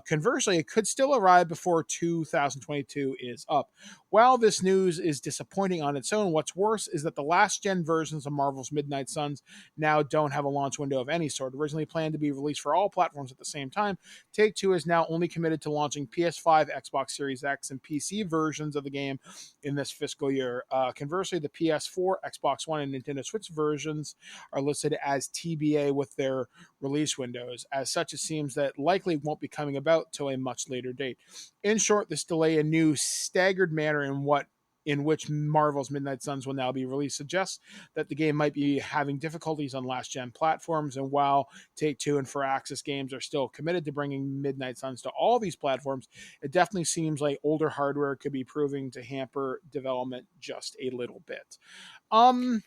Conversely, it could still arrive before 2022 is up. While this news is disappointing on its own, what's worse is that the last-gen versions of Marvel's Midnight Suns now don't have a launch window of any sort. Originally planned to be released for all platforms at the same time, Take-Two is now only committed to launching PS5, Xbox Series X, and PC versions of the game in this fiscal year. Conversely, the PS4, Xbox One, and Nintendo Switch versions are listed as TBA with their release windows. As such, it seems that likely won't be coming about till a much later date. In short, this delay, a new staggered manner in which Marvel's Midnight Suns will now be released, suggests that the game might be having difficulties on last-gen platforms, and while Take-Two and Firaxis Games are still committed to bringing Midnight Suns to all these platforms, it definitely seems like older hardware could be proving to hamper development just a little bit. I'm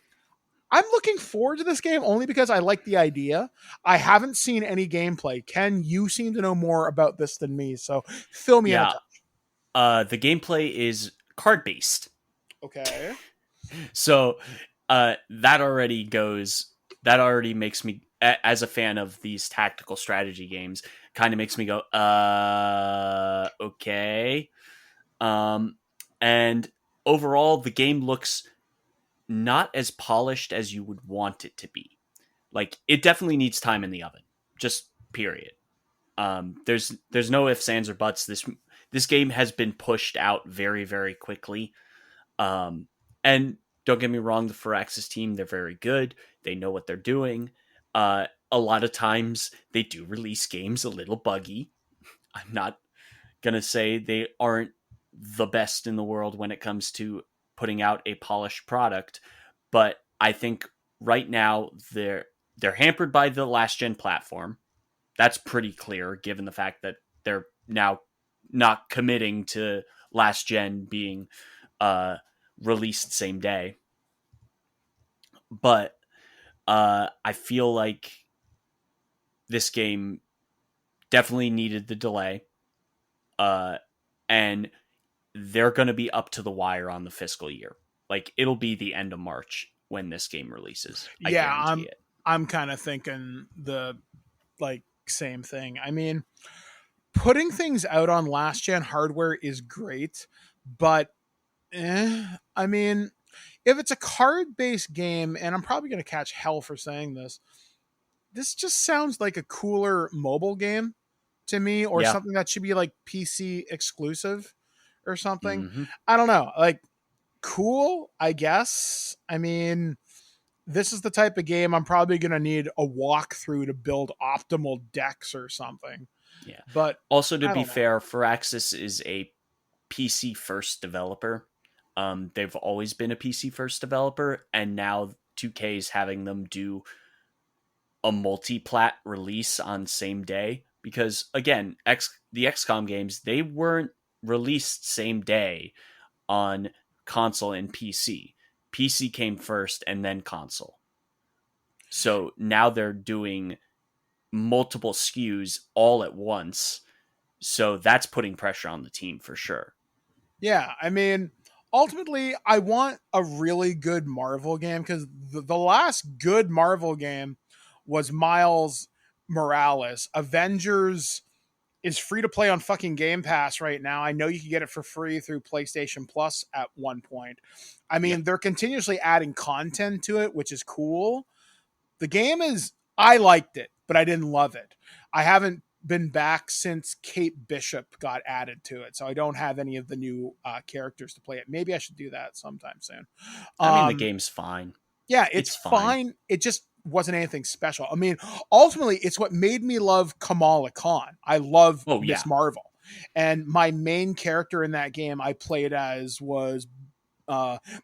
looking forward to this game only because I like the idea. I haven't seen any gameplay. Ken, you seem to know more about this than me, so fill me in a touch. The gameplay is card-based. Okay. So that already makes me, as a fan of these tactical strategy games, kind of makes me go, okay. And overall, the game looks not as polished as you would want it to be. Like, it definitely needs time in the oven. Just period. There's no ifs, ands, or buts. This game has been pushed out very, very quickly. And don't get me wrong, the Firaxis team, they're very good. They know what they're doing. A lot of times they do release games a little buggy. I'm not going to say they aren't the best in the world when it comes to putting out a polished product. But I think right now they're hampered by the last gen platform. That's pretty clear, given the fact that they're now not committing to last gen being released same day. But I feel like this game definitely needed the delay. And they're going to be up to the wire on the fiscal year. Like, it'll be the end of March when this game releases. I guarantee it. I'm kind of thinking the same thing. I mean, putting things out on last gen hardware is great, but I mean, if it's a card-based game, and I'm probably going to catch hell for saying this just sounds like a cooler mobile game to me, or something that should be like PC exclusive or something. Mm-hmm. I don't know. Like, cool, I guess. I mean, this is the type of game I'm probably going to need a walkthrough to build optimal decks or something. Yeah. But also, to be fair, Firaxis is a PC first developer. They've always been a PC first developer, and now 2K is having them do a multi-plat release on same day. Because again, the XCOM games, they weren't released same day on console and PC. PC came first and then console. So now they're doing multiple SKUs all at once. So that's putting pressure on the team for sure. Yeah, I mean, ultimately, I want a really good Marvel game, because the last good Marvel game was Miles Morales. Avengers is free to play on fucking Game Pass right now. I know you can get it for free through PlayStation Plus at one point. I mean, they're continuously adding content to it, which is cool. The game I liked it, but I didn't love it. I haven't been back since Kate Bishop got added to it, so I don't have any of the new characters to play it. Maybe I should do that sometime soon. I mean, the game's fine. Yeah, it's fine. It just wasn't anything special. I mean, ultimately, it's what made me love Kamala Khan. I love Miss Marvel. And my main character in that game I played as was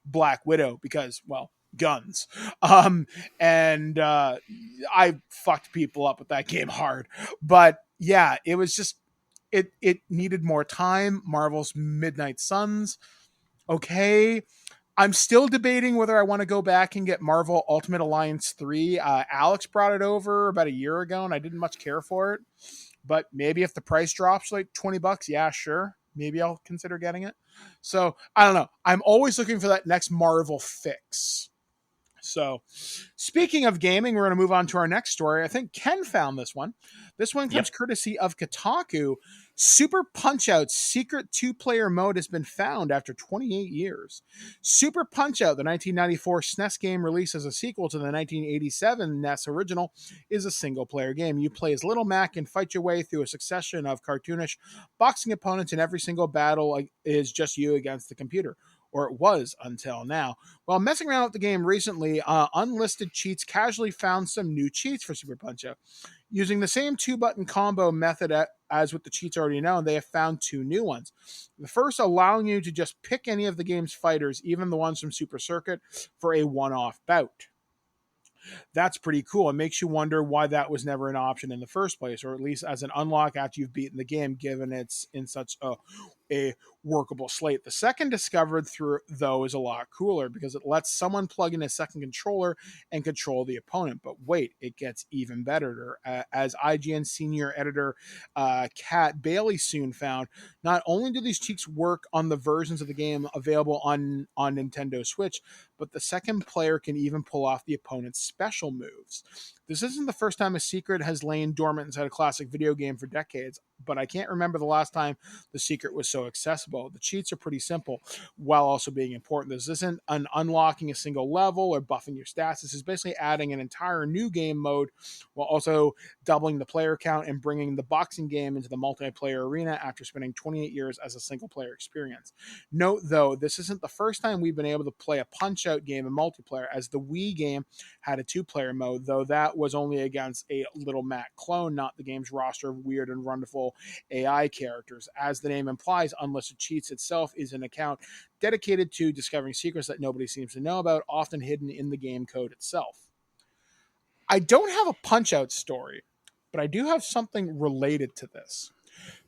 Black Widow, because, well, guns. And I fucked people up with that game hard. But yeah, it was just, it needed more time. Marvel's Midnight Suns. Okay. I'm still debating whether I want to go back and get Marvel Ultimate Alliance 3. Alex brought it over about a year ago, and I didn't much care for it. But maybe if the price drops like $20, yeah, sure. Maybe I'll consider getting it. So, I don't know. I'm always looking for that next Marvel fix. So, speaking of gaming, we're going to move on to our next story. I think Ken found this one. This one comes courtesy of Kotaku. Super Punch-Out's secret two-player mode has been found after 28 years. Super Punch-Out, the 1994 SNES game released as a sequel to the 1987 NES original, is a single-player game. You play as Little Mac and fight your way through a succession of cartoonish boxing opponents, and every single battle is just you against the computer. Or it was until now. While messing around with the game recently, Unlisted Cheats casually found some new cheats for Super Punch-Out. Using the same two-button combo method as with the cheats already known, they have found two new ones. The first allowing you to just pick any of the game's fighters, even the ones from Super Circuit, for a one-off bout. That's pretty cool. It makes you wonder why that was never an option in the first place, or at least as an unlock after you've beaten the game, given it's in such a workable slate. The second discovered through, though, is a lot cooler because it lets someone plug in a second controller and control the opponent. But wait, it gets even better. As IGN senior editor Kat Bailey soon found, not only do these cheats work on the versions of the game available on Nintendo Switch, but the second player can even pull off the opponent's special moves. This isn't the first time a secret has lain dormant inside a classic video game for decades, but I can't remember the last time the secret was so accessible. The cheats are pretty simple, while also being important. This isn't an unlocking a single level or buffing your stats. This is basically adding an entire new game mode while also doubling the player count and bringing the boxing game into the multiplayer arena after spending 28 years as a single-player experience. Note, though, this isn't the first time we've been able to play a Punch-Out game in multiplayer, as the Wii game had a two-player mode, though that was only against a Little Mac clone, not the game's roster of weird and wonderful AI characters. As the name implies, Unlisted Cheats itself is an account dedicated to discovering secrets that nobody seems to know about, often hidden in the game code itself. I don't have a Punch-Out story, but I do have something related to this.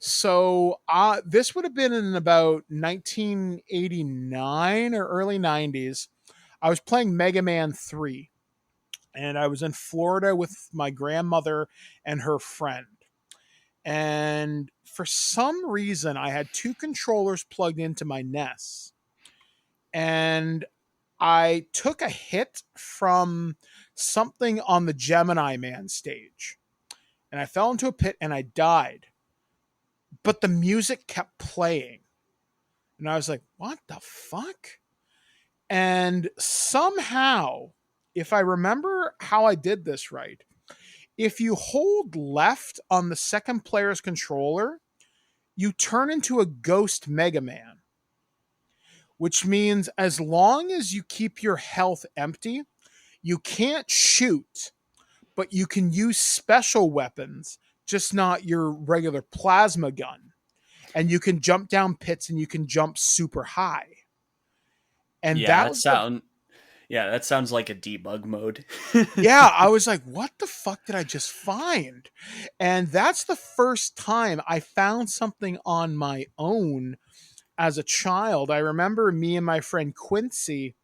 So this would have been in about 1989 or early 90s. I was playing Mega Man 3, and I was in Florida with my grandmother and her friend. And for some reason, I had two controllers plugged into my NES. And I took a hit from something on the Gemini Man stage. And I fell into a pit and I died. But the music kept playing. And I was like, what the fuck? And somehow, if I remember how I did this right, if you hold left on the second player's controller, you turn into a ghost Mega Man. Which means as long as you keep your health empty, you can't shoot, but you can use special weapons, just not your regular plasma gun. And you can jump down pits and you can jump super high. And that sounds like a debug mode. Yeah, I was like, what the fuck did I just find? And that's the first time I found something on my own as a child. I remember me and my friend Quincy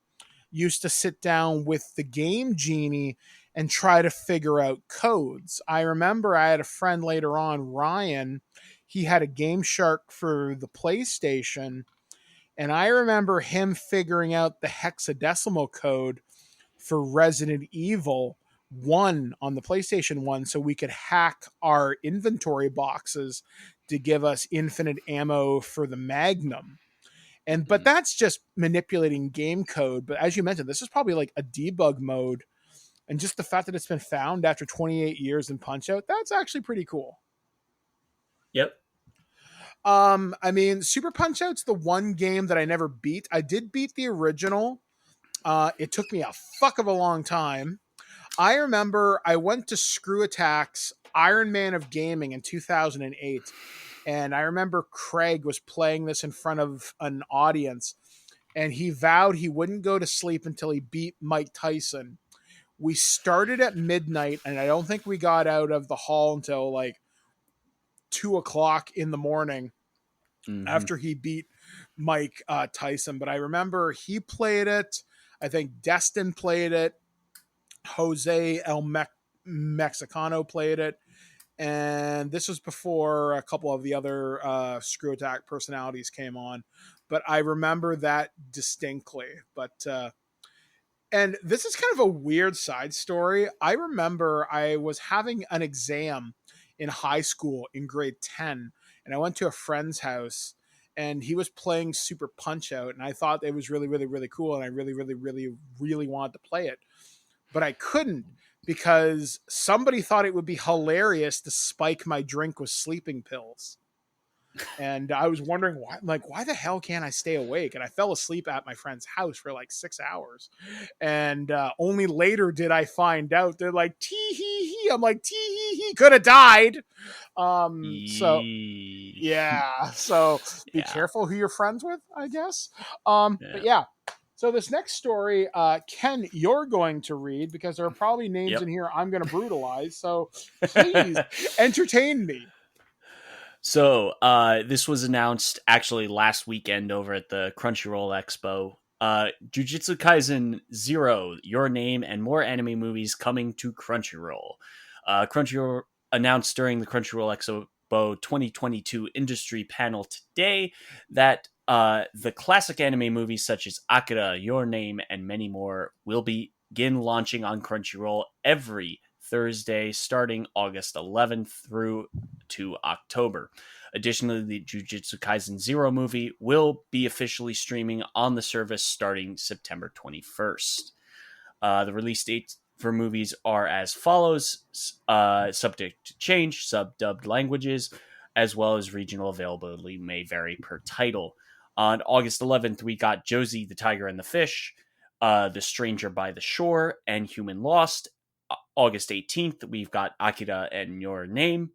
used to sit down with the Game Genie and try to figure out codes. I remember I had a friend later on, Ryan. He had a Game Shark for the PlayStation, and I remember him figuring out the hexadecimal code for Resident Evil 1 on the PlayStation 1 so we could hack our inventory boxes to give us infinite ammo for the Magnum. But that's just manipulating game code. But as you mentioned, this is probably like a debug mode. And just the fact that it's been found after 28 years in Punch-Out, that's actually pretty cool. Yep. I mean, Super Punch-Out's the one game that I never beat. I did beat the original. It took me a fuck of a long time. I remember I went to Screw Attack's Iron Man of Gaming in 2008. And I remember Craig was playing this in front of an audience, and he vowed he wouldn't go to sleep until he beat Mike Tyson. We started at midnight, and I don't think we got out of the hall until like 2:00 in the morning after he beat Mike Tyson. But I remember he played it. I think Destin played it. Jose El Mexicano played it. And this was before a couple of the other Screw Attack personalities came on. But I remember that distinctly. And this is kind of a weird side story. I remember I was having an exam in high school in grade 10. And I went to a friend's house. And he was playing Super Punch-Out. And I thought it was really, really, really cool. And I really, really, really, really wanted to play it. But I couldn't, because somebody thought it would be hilarious to spike my drink with sleeping pills. And I was wondering why the hell can't I stay awake? And I fell asleep at my friend's house for like 6 hours. And only later did I find out. They're like, tee-hee-hee. I'm like, tee-hee-hee, could have died. So yeah. So be careful who you're friends with, I guess. But yeah. So this next story, Ken, you're going to read, because there are probably names in here I'm going to brutalize. So please entertain me. So this was announced actually last weekend over at the Crunchyroll Expo. Jujutsu Kaisen 0, Your Name, and more anime movies coming to Crunchyroll. Crunchyroll announced during the Crunchyroll Expo 2022 industry panel today that the classic anime movies such as Akira, Your Name, and many more will begin launching on Crunchyroll every Thursday starting August 11th through to October. Additionally, the Jujutsu Kaisen 0 movie will be officially streaming on the service starting September 21st. The release dates for movies are as follows, subject to change, sub-dubbed languages, as well as regional availability may vary per title. On August 11th, we got Josie, the Tiger and the Fish, The Stranger by the Shore, and Human Lost. August 18th, we've got Akira and Your Name.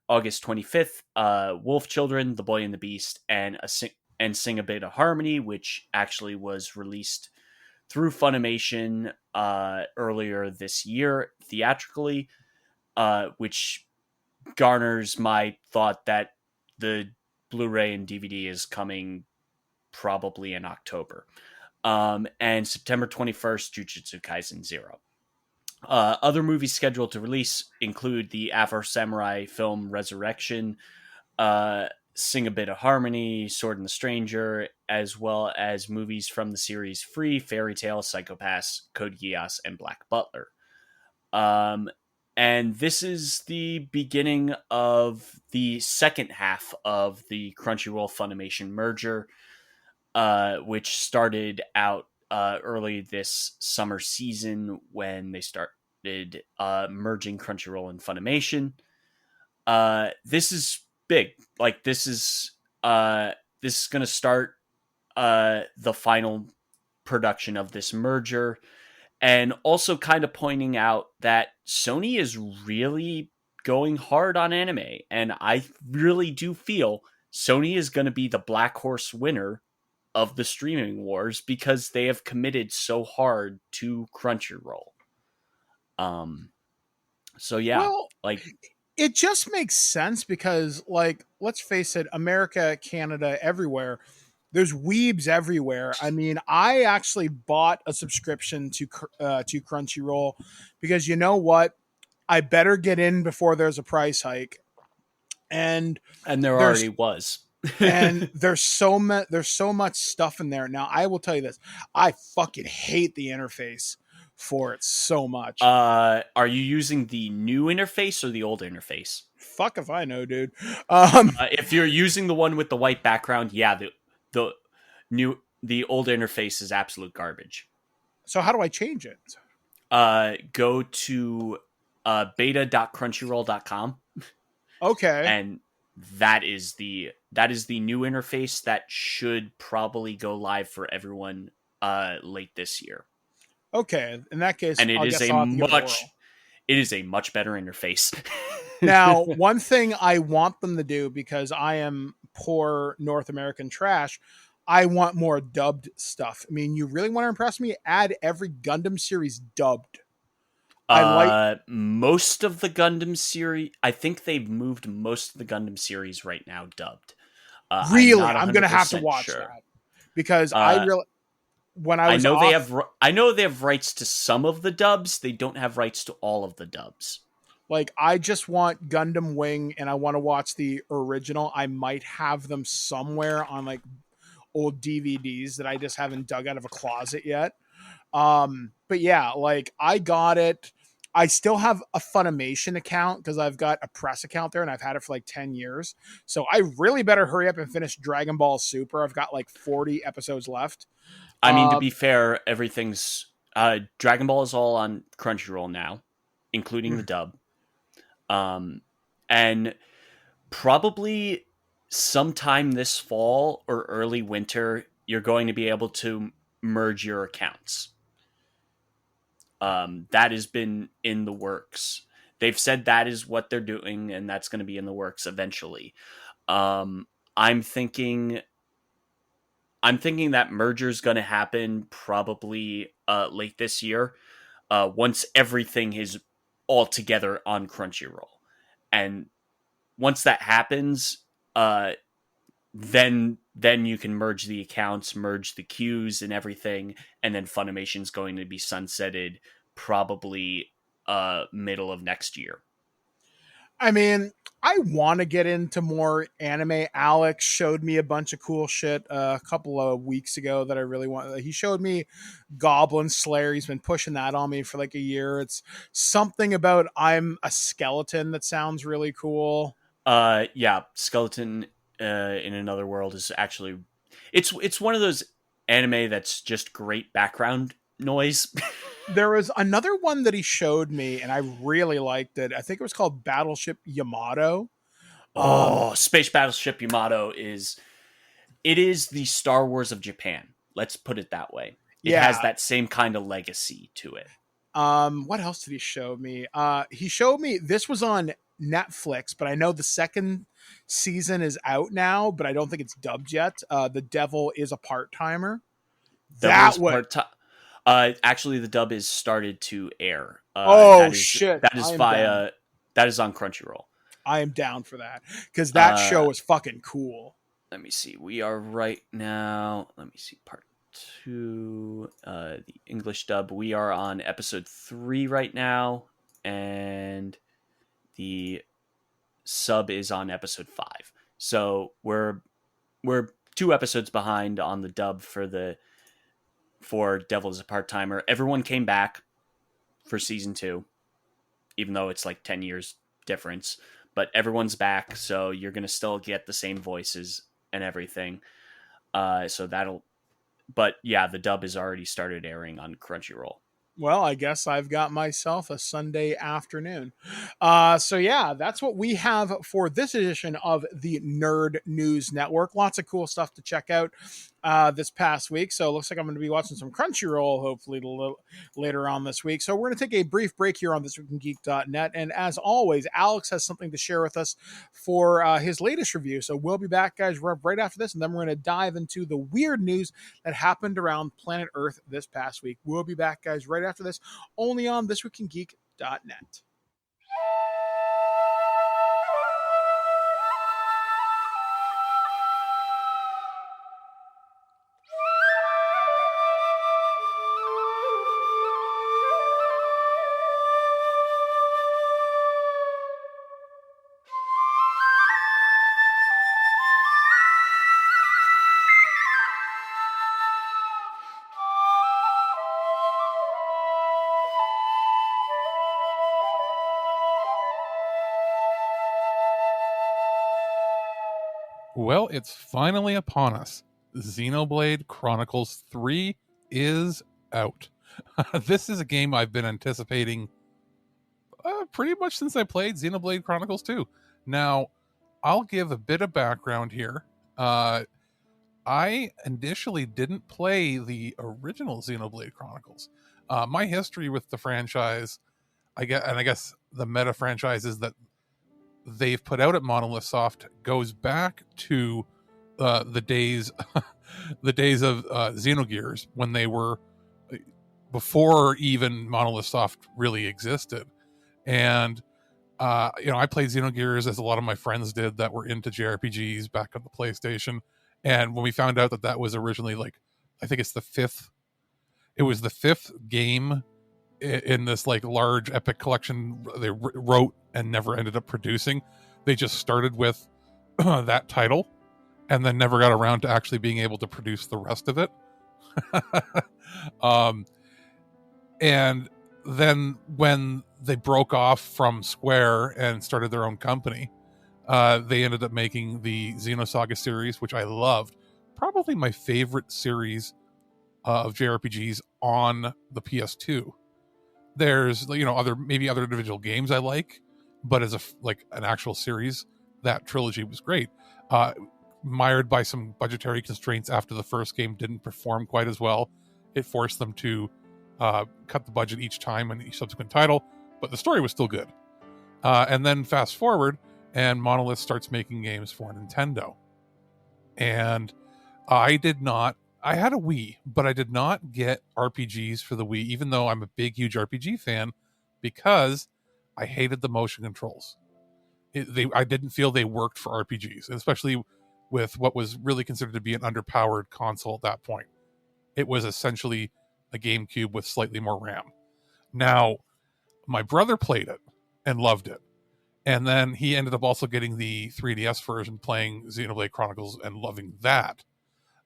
August 25th, Wolf Children, The Boy and the Beast, and Sing a Bit of Harmony, which actually was released through Funimation earlier this year theatrically, which garners my thought that the Blu-ray and DVD is coming probably in October. And September 21st, Jujutsu Kaisen 0. Other movies scheduled to release include the Afro Samurai film Resurrection, Sing a Bit of Harmony, Sword and the Stranger, as well as movies from the series Free, Fairy Tail, Psycho-Pass, Code Geass, and Black Butler. And this is the beginning of the second half of the Crunchyroll Funimation merger, which started out early this summer season when they started merging Crunchyroll and Funimation. This is big. Like, this is going to start the final production of this merger, and also kind of pointing out that Sony is really going hard on anime, and I really do feel Sony is going to be the black horse winner of the streaming wars because they have committed so hard to Crunchyroll. So yeah, Well, like, it just makes sense because, like, let's face it, America, Canada, everywhere, there's weebs everywhere. I mean, I actually bought a subscription to Crunchyroll because, you know what, I better get in before there's a price hike, and there already was. and there's so much stuff in there. Now, I will tell you this: I fucking hate the interface for it so much. Are you using the new interface or the old interface? Fuck if I know, dude. If you're using the one with the white background, yeah, the old interface is absolute garbage. So how do I change it? Go to beta.crunchyroll.com. Okay. And that is the new interface that should probably go live for everyone late this year. Okay, in that case, and it is a much better interface. Now, one thing I want them to do, because I am poor North American trash, I want more dubbed stuff. I mean, you really want to impress me? Add every Gundam series dubbed. Most of the Gundam series, I think they've moved most of the Gundam series right now dubbed. Really? I'm going to have to watch that because I know they have rights to some of the dubs. They don't have rights to all of the dubs. Like, I just want Gundam Wing and I want to watch the original. I might have them somewhere on like old DVDs that I just haven't dug out of a closet yet. But yeah, like, I got it. I still have a Funimation account because I've got a press account there and I've had it for like 10 years. So I really better hurry up and finish Dragon Ball Super. I've got like 40 episodes left. I mean, to be fair, everything's Dragon Ball is all on Crunchyroll now, including the dub. And probably sometime this fall or early winter, you're going to be able to merge your accounts. That has been in the works. They've said that is what they're doing, and that's going to be in the works eventually. I'm thinking that merger is going to happen probably late this year, once everything is all together on Crunchyroll. And once that happens, then you can merge the accounts, merge the queues and everything, and then Funimation's going to be sunsetted probably middle of next year. I mean, I want to get into more anime. Alex showed me a bunch of cool shit a couple of weeks ago that I really want. He showed me Goblin Slayer. He's been pushing that on me for like a year. It's something about I'm a skeleton that sounds really cool. Yeah, Skeleton in Another World is actually it's one of those anime that's just great background noise. There was another one that he showed me, and I really liked it. I think it was called Battleship Yamato. Space Battleship Yamato is the Star Wars of Japan. Let's put it that way. It has that same kind of legacy to it. What else did he show me? He showed me, this was on Netflix, but I know the second season is out now, but I don't think it's dubbed yet. The Devil is a Part-Timer. Actually, the dub is started to air. Shit! That is on Crunchyroll. I am down for that because that show is fucking cool. Let me see. We are right now. Let me see. Part 2, the English dub. We are on episode 3 right now, and the sub is on episode 5. So we're 2 episodes behind on the dub for Devil is a Part-Timer. Everyone came back for season 2, even though it's like 10 years difference, but everyone's back. So you're going to still get the same voices and everything. But yeah, the dub has already started airing on Crunchyroll. Well, I guess I've got myself a Sunday afternoon. So yeah, that's what we have for this edition of the Nerd News Network. Lots of cool stuff to check out this past week. So it looks like I'm going to be watching some Crunchyroll hopefully a little later on this week. So we're going to take a brief break here on ThisWeekInGeek.net. And as always, Alex has something to share with us for his latest review. So we'll be back, guys, right after this. And then we're going to dive into the weird news that happened around planet Earth this past week. We'll be back, guys, right after this, only on ThisWeekInGeek.net. Well, it's finally upon us. Xenoblade Chronicles 3 is out. This is a game I've been anticipating pretty much since I played Xenoblade Chronicles 2. Now, I'll give a bit of background here. I initially didn't play the original Xenoblade Chronicles. My history with the franchise, I guess the meta franchises that they've put out at Monolith Soft goes back to the days of Xenogears, when they were before even Monolith Soft really existed. And I played Xenogears, as a lot of my friends did that were into JRPGs back on the PlayStation. And when we found out that was originally, like, I think it's the fifth game in this like large epic collection they wrote and never ended up producing. They just started with that title and then never got around to actually being able to produce the rest of it. And then when they broke off from Square and started their own company, they ended up making the Xenosaga series, which I loved. Probably my favorite series of JRPGs on the PS2. There's, other individual games I like, but as an actual series, that trilogy was great. Mired by some budgetary constraints after the first game didn't perform quite as well. It forced them to cut the budget each time in each subsequent title, but the story was still good. And then fast forward, and Monolith starts making games for Nintendo. And I had a Wii, but I did not get RPGs for the Wii, even though I'm a huge RPG fan, because I hated the motion controls. I didn't feel they worked for RPGs, especially with what was really considered to be an underpowered console at that point. It was essentially a GameCube with slightly more RAM. Now, my brother played it and loved it. And then he ended up also getting the 3DS version, playing Xenoblade Chronicles and loving that.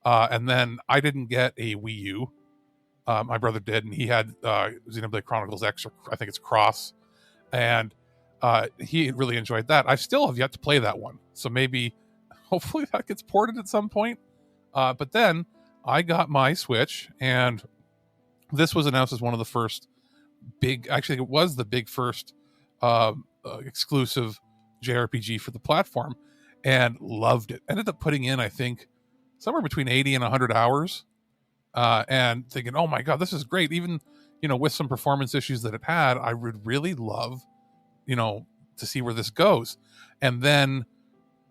And then I didn't get a Wii U. My brother did, and he had Xenoblade Chronicles X, or I think it's Cross. And he really enjoyed that. I still have yet to play that one. So hopefully that gets ported at some point. But then I got my Switch, and this was announced as one of the first big, actually it was the big first exclusive JRPG for the platform, and loved it. Ended up putting in, I think, somewhere between 80 and 100 hours, and thinking, oh my god, this is great. Even, with some performance issues that it had, I would really love, to see where this goes. And then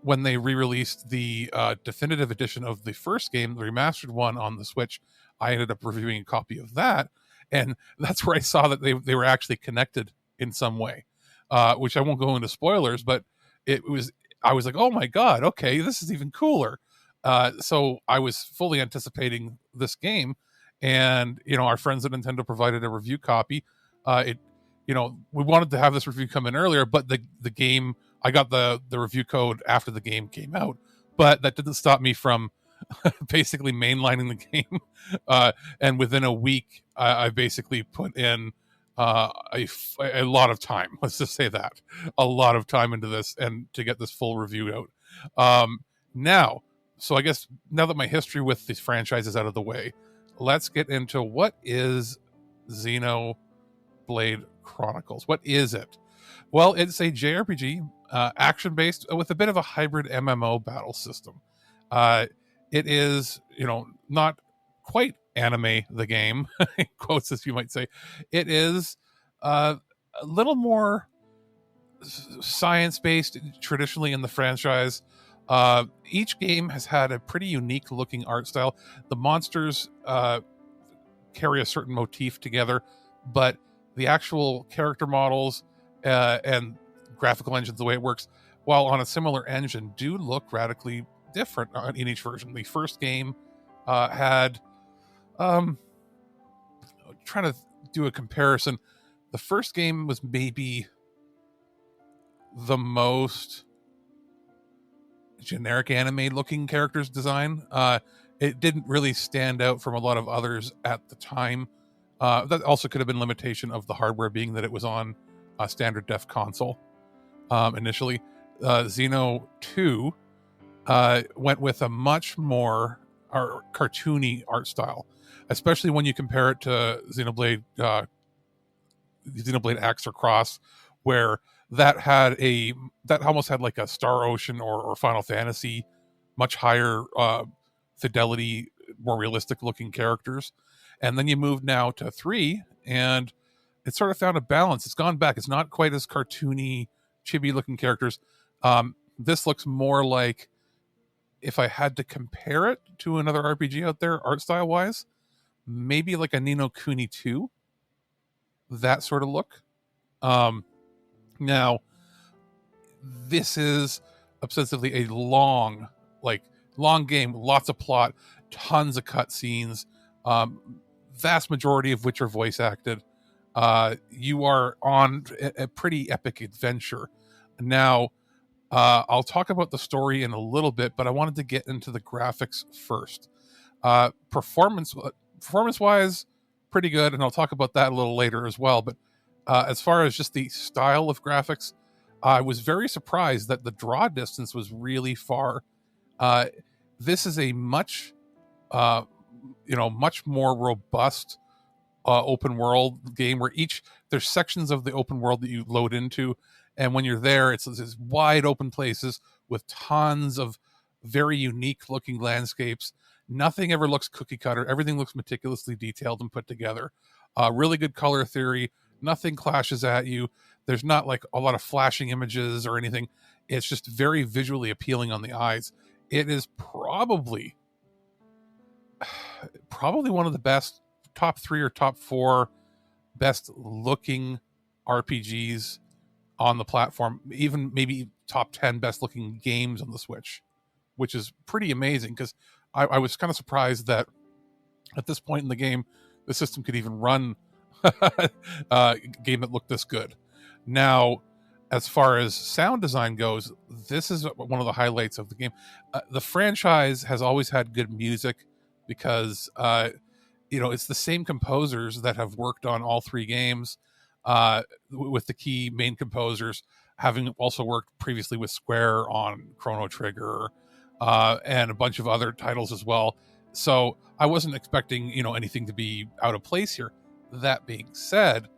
when they re-released the definitive edition of the first game, the remastered one on the Switch, I ended up reviewing a copy of that, and that's where I saw that they were actually connected in some way, which I won't go into spoilers, but I was like, oh my god, okay, this is even cooler. So I was fully anticipating this game, and our friends at Nintendo provided a review copy. We wanted to have this review come in earlier, but the game, I got the review code after the game came out, but that didn't stop me from basically mainlining the game. And within a week, I basically put in a lot of time. Let's just say that, a lot of time into this, and to get this full review out. So I guess now that my history with these franchises out of the way, let's get into what is Xenoblade Chronicles. What is it? Well, it's a JRPG, action-based, with a bit of a hybrid MMO battle system. It is, not quite anime, the game, in quotes, as you might say. It is a little more science-based, traditionally in the franchise. Each game has had a pretty unique looking art style. The monsters carry a certain motif together, but the actual character models and graphical engines, the way it works, while on a similar engine, do look radically different in each version. The first game had trying to do a comparison. The first game was maybe the most generic anime looking characters design. It didn't really stand out from a lot of others at the time. That also could have been limitation of the hardware, being that it was on a standard def console initially. Xeno 2 went with a much more cartoony art style, especially when you compare it to Xenoblade X or Cross, where that almost had like a Star Ocean or Final Fantasy, much higher fidelity, more realistic looking characters. And then you move now to 3, and it sort of found a balance. It's gone back. It's not quite as cartoony, chibi looking characters. This looks more like, if I had to compare it to another RPG out there, art style wise, maybe like a Ni no Kuni 2, that sort of look. Now, this is ostensibly a long game, lots of plot, tons of cutscenes, vast majority of which are voice acted. You are on a pretty epic adventure. Now, I'll talk about the story in a little bit, but I wanted to get into the graphics first. Performance-wise, pretty good, and I'll talk about that a little later as well. But as far as just the style of graphics, I was very surprised that the draw distance was really far. This is a much more robust open world game, where there's sections of the open world that you load into, and when you're there, it's these wide open places with tons of very unique looking landscapes. Nothing ever looks cookie cutter. Everything looks meticulously detailed and put together. Really good color theory. Nothing clashes at you. There's not like a lot of flashing images or anything. It's just very visually appealing on the eyes. It is probably one of the best, top 3 or top 4 best looking RPGs on the platform, even maybe top 10 best looking games on the Switch, which is pretty amazing, because I was kind of surprised that at this point in the game, the system could even run a game that looked this good. Now, as far as sound design goes, this is one of the highlights of the game. The franchise has always had good music, because it's the same composers that have worked on all 3 games, with the key main composers having also worked previously with Square on Chrono Trigger and a bunch of other titles as well. So I wasn't expecting anything to be out of place here. That being said,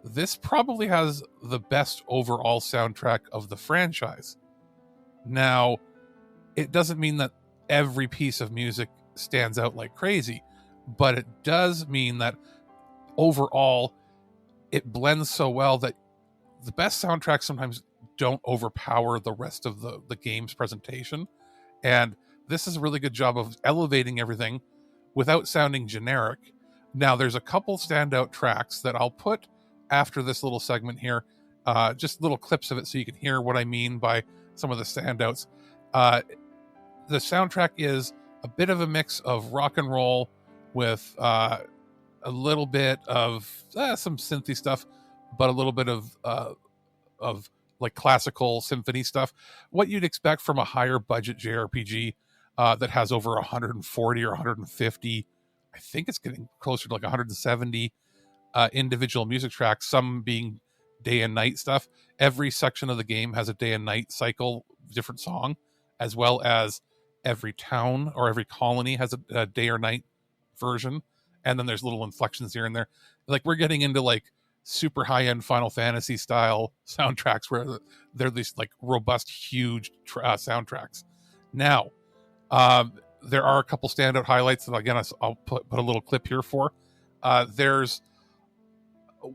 this probably has the best overall soundtrack of the franchise. Now, it doesn't mean that every piece of music stands out like crazy, but it does mean that overall it blends so well that the best soundtracks sometimes don't overpower the rest of the game's presentation. And this is a really good job of elevating everything without sounding generic. Now, there's a couple standout tracks that I'll put after this little segment here, just little clips of it so you can hear what I mean by some of the standouts. The soundtrack is a bit of a mix of rock and roll with a little bit of some synthy stuff, but a little bit of like classical symphony stuff. What you'd expect from a higher budget JRPG that has over 140 or 150, I think it's getting closer to like 170 individual music tracks, some being day and night stuff. Every section of the game has a day and night cycle, different song, as well as every town or every colony has a day or night version. And then there's little inflections here and there. Like, we're getting into like super high-end Final Fantasy style soundtracks where they're these like robust, huge soundtracks. Now, there are a couple standout highlights that, again, I'll put a little clip here for. There's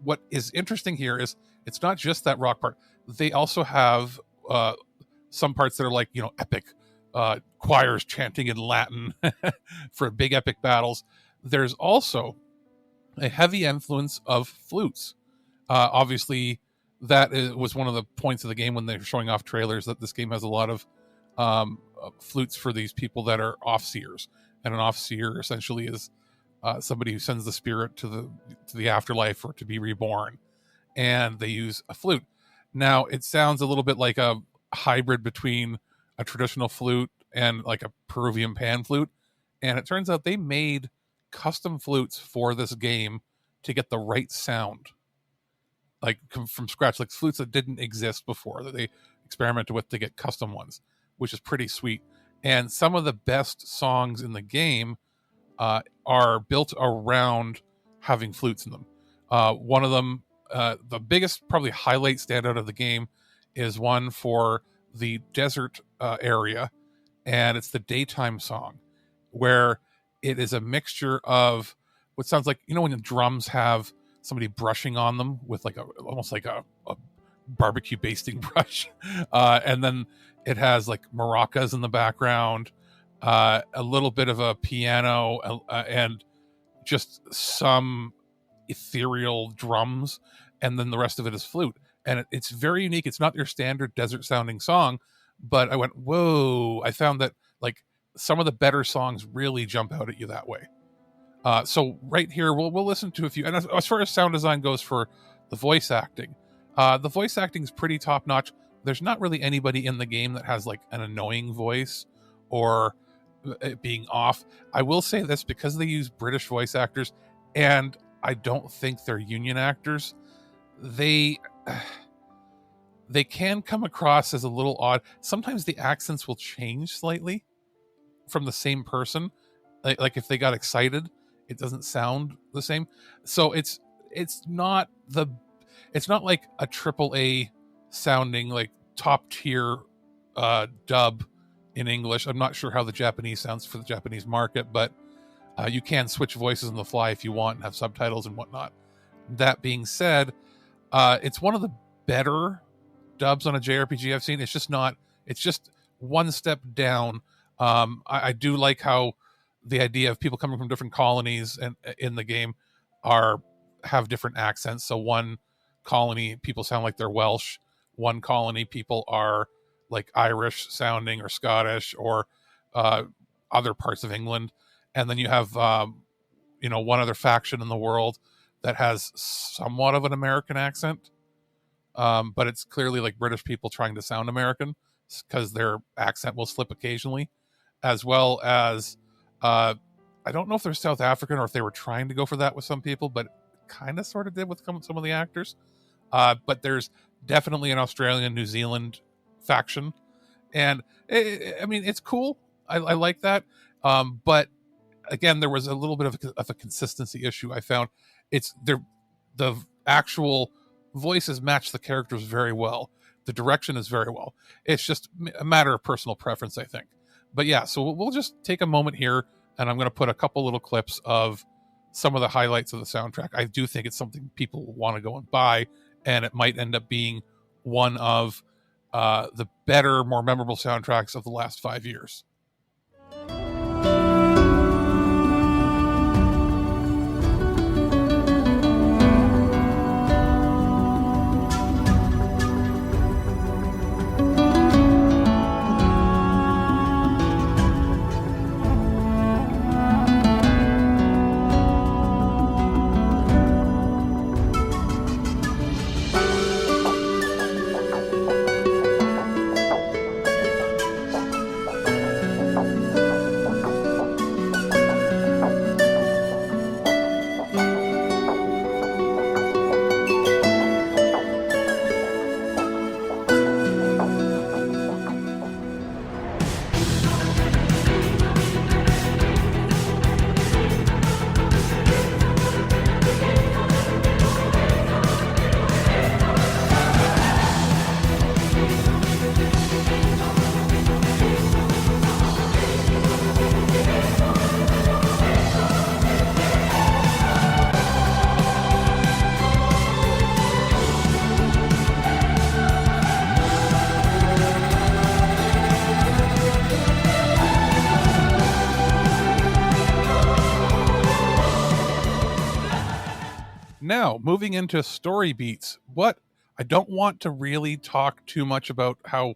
what is interesting here is it's not just that rock part. They also have some parts that are like, epic choirs chanting in Latin for big epic battles. There's also a heavy influence of flutes. Obviously, that was one of the points of the game when they were showing off trailers, that this game has a lot of flutes for these people that are off-seers. And an off-seer essentially is somebody who sends the spirit to the afterlife or to be reborn. And they use a flute. Now, it sounds a little bit like a hybrid between a traditional flute and like a Peruvian pan flute. And it turns out they made custom flutes for this game to get the right sound, like from scratch, like flutes that didn't exist before, that they experimented with to get custom ones, which is pretty sweet. And some of the best songs in the game are built around having flutes in them. One of them, the biggest probably highlight standout of the game, is one for the desert area, and it's the daytime song, where it is a mixture of what sounds like, when the drums have somebody brushing on them with like almost like a barbecue basting brush, and then it has like maracas in the background, a little bit of a piano, and just some ethereal drums, and then the rest of it is flute. And it's very unique. It's not your standard desert sounding song, but I went, whoa, I found that like some of the better songs really jump out at you that way. So right here, we'll listen to a few. And as far as sound design goes for the voice acting is pretty top notch. There's not really anybody in the game that has like an annoying voice or it being off. I will say this, because they use British voice actors, and I don't think they're union actors, they can come across as a little odd. Sometimes the accents will change slightly from the same person. Like if they got excited, it doesn't sound the same. So it's not like a AAA sounding like top tier dub in English. I'm not sure how the Japanese sounds for the Japanese market, but you can switch voices on the fly if you want and have subtitles and whatnot. That being said, it's one of the better dubs on a JRPG I've seen. It's just one step down. I do like how the idea of people coming from different colonies and in the game have different accents. So one colony people sound like they're Welsh. One colony people are like Irish sounding or Scottish or other parts of England. And then you have one other faction in the world that has somewhat of an American accent. But it's clearly like British people trying to sound American, because their accent will slip occasionally, as well as I don't know if they're South African or if they were trying to go for that with some people, but kind of sort of did with some of the actors. But there's definitely an Australian, New Zealand faction. And it's cool. I like that. But again, there was a little bit of a consistency issue I found. The actual voices match the characters very well. The direction is very well. It's just a matter of personal preference, I think. But yeah, so we'll just take a moment here, and I'm going to put a couple little clips of some of the highlights of the soundtrack. I do think it's something people will want to go and buy, and it might end up being one of the better, more memorable soundtracks of the last 5 years. Now, moving into story beats, I don't want to really talk too much about how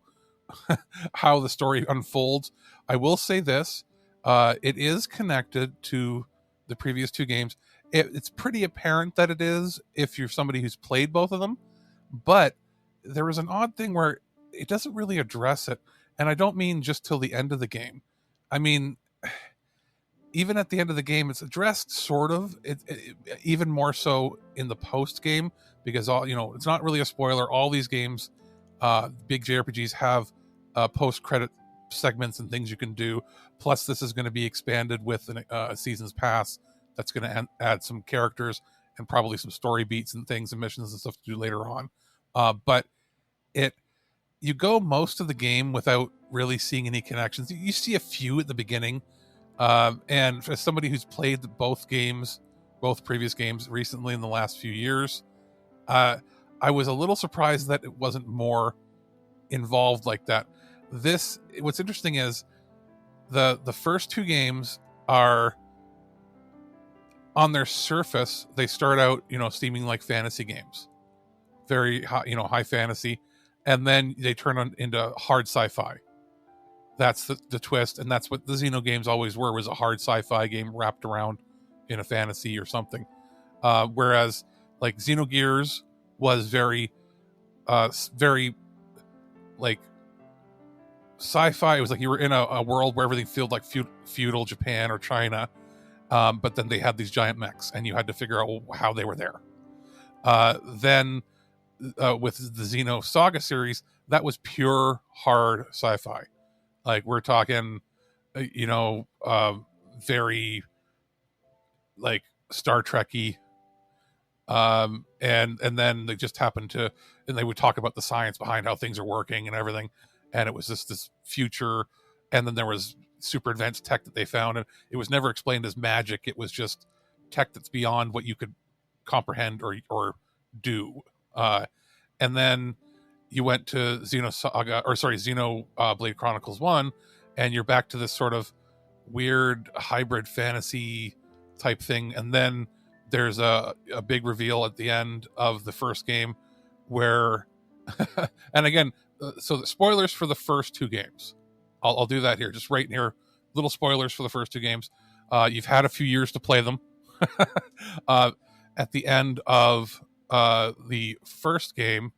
how the story unfolds. I will say this, it is connected to the previous two games. It's pretty apparent that it is if you're somebody who's played both of them, but there was an odd thing where it doesn't really address it, and I don't mean just till the end of the game. I mean, even at the end of the game, it's addressed sort of, even more so in the post game, because it's not really a spoiler. All these games, big JRPGs, have post credit segments and things you can do. Plus, this is going to be expanded with a season's pass that's going to add some characters and probably some story beats and things and missions and stuff to do later on. But you go most of the game without really seeing any connections. You see a few at the beginning. And as somebody who's played both previous games recently in the last few years, I was a little surprised that it wasn't more involved like that. What's interesting is the first two games are, on their surface, they start out, seeming like fantasy games, very high, high fantasy, and then they turn into hard sci-fi. That's the twist, and that's what the Xeno games always were, was a hard sci-fi game wrapped around in a fantasy or something. Whereas like Xenogears was very like sci-fi. It was like you were in a world where everything felt like feudal Japan or China, but then they had these giant mechs, and you had to figure out how they were there. Then with the Xeno Saga series, that was pure hard sci-fi. Like we're talking, very like Star Trek-y. And then they just happened to, and they would talk about the science behind how things are working and everything. And it was just this future. And then there was super advanced tech that they found. And it was never explained as magic. It was just tech that's beyond what you could comprehend or do. And then you went to Xenoblade Chronicles 1, and you're back to this sort of weird hybrid fantasy type thing. And then there's a big reveal at the end of the first game where, and again, so the spoilers for the first two games. I'll do that here, just right here. Little spoilers for the first two games. You've had a few years to play them. At the end of the first game,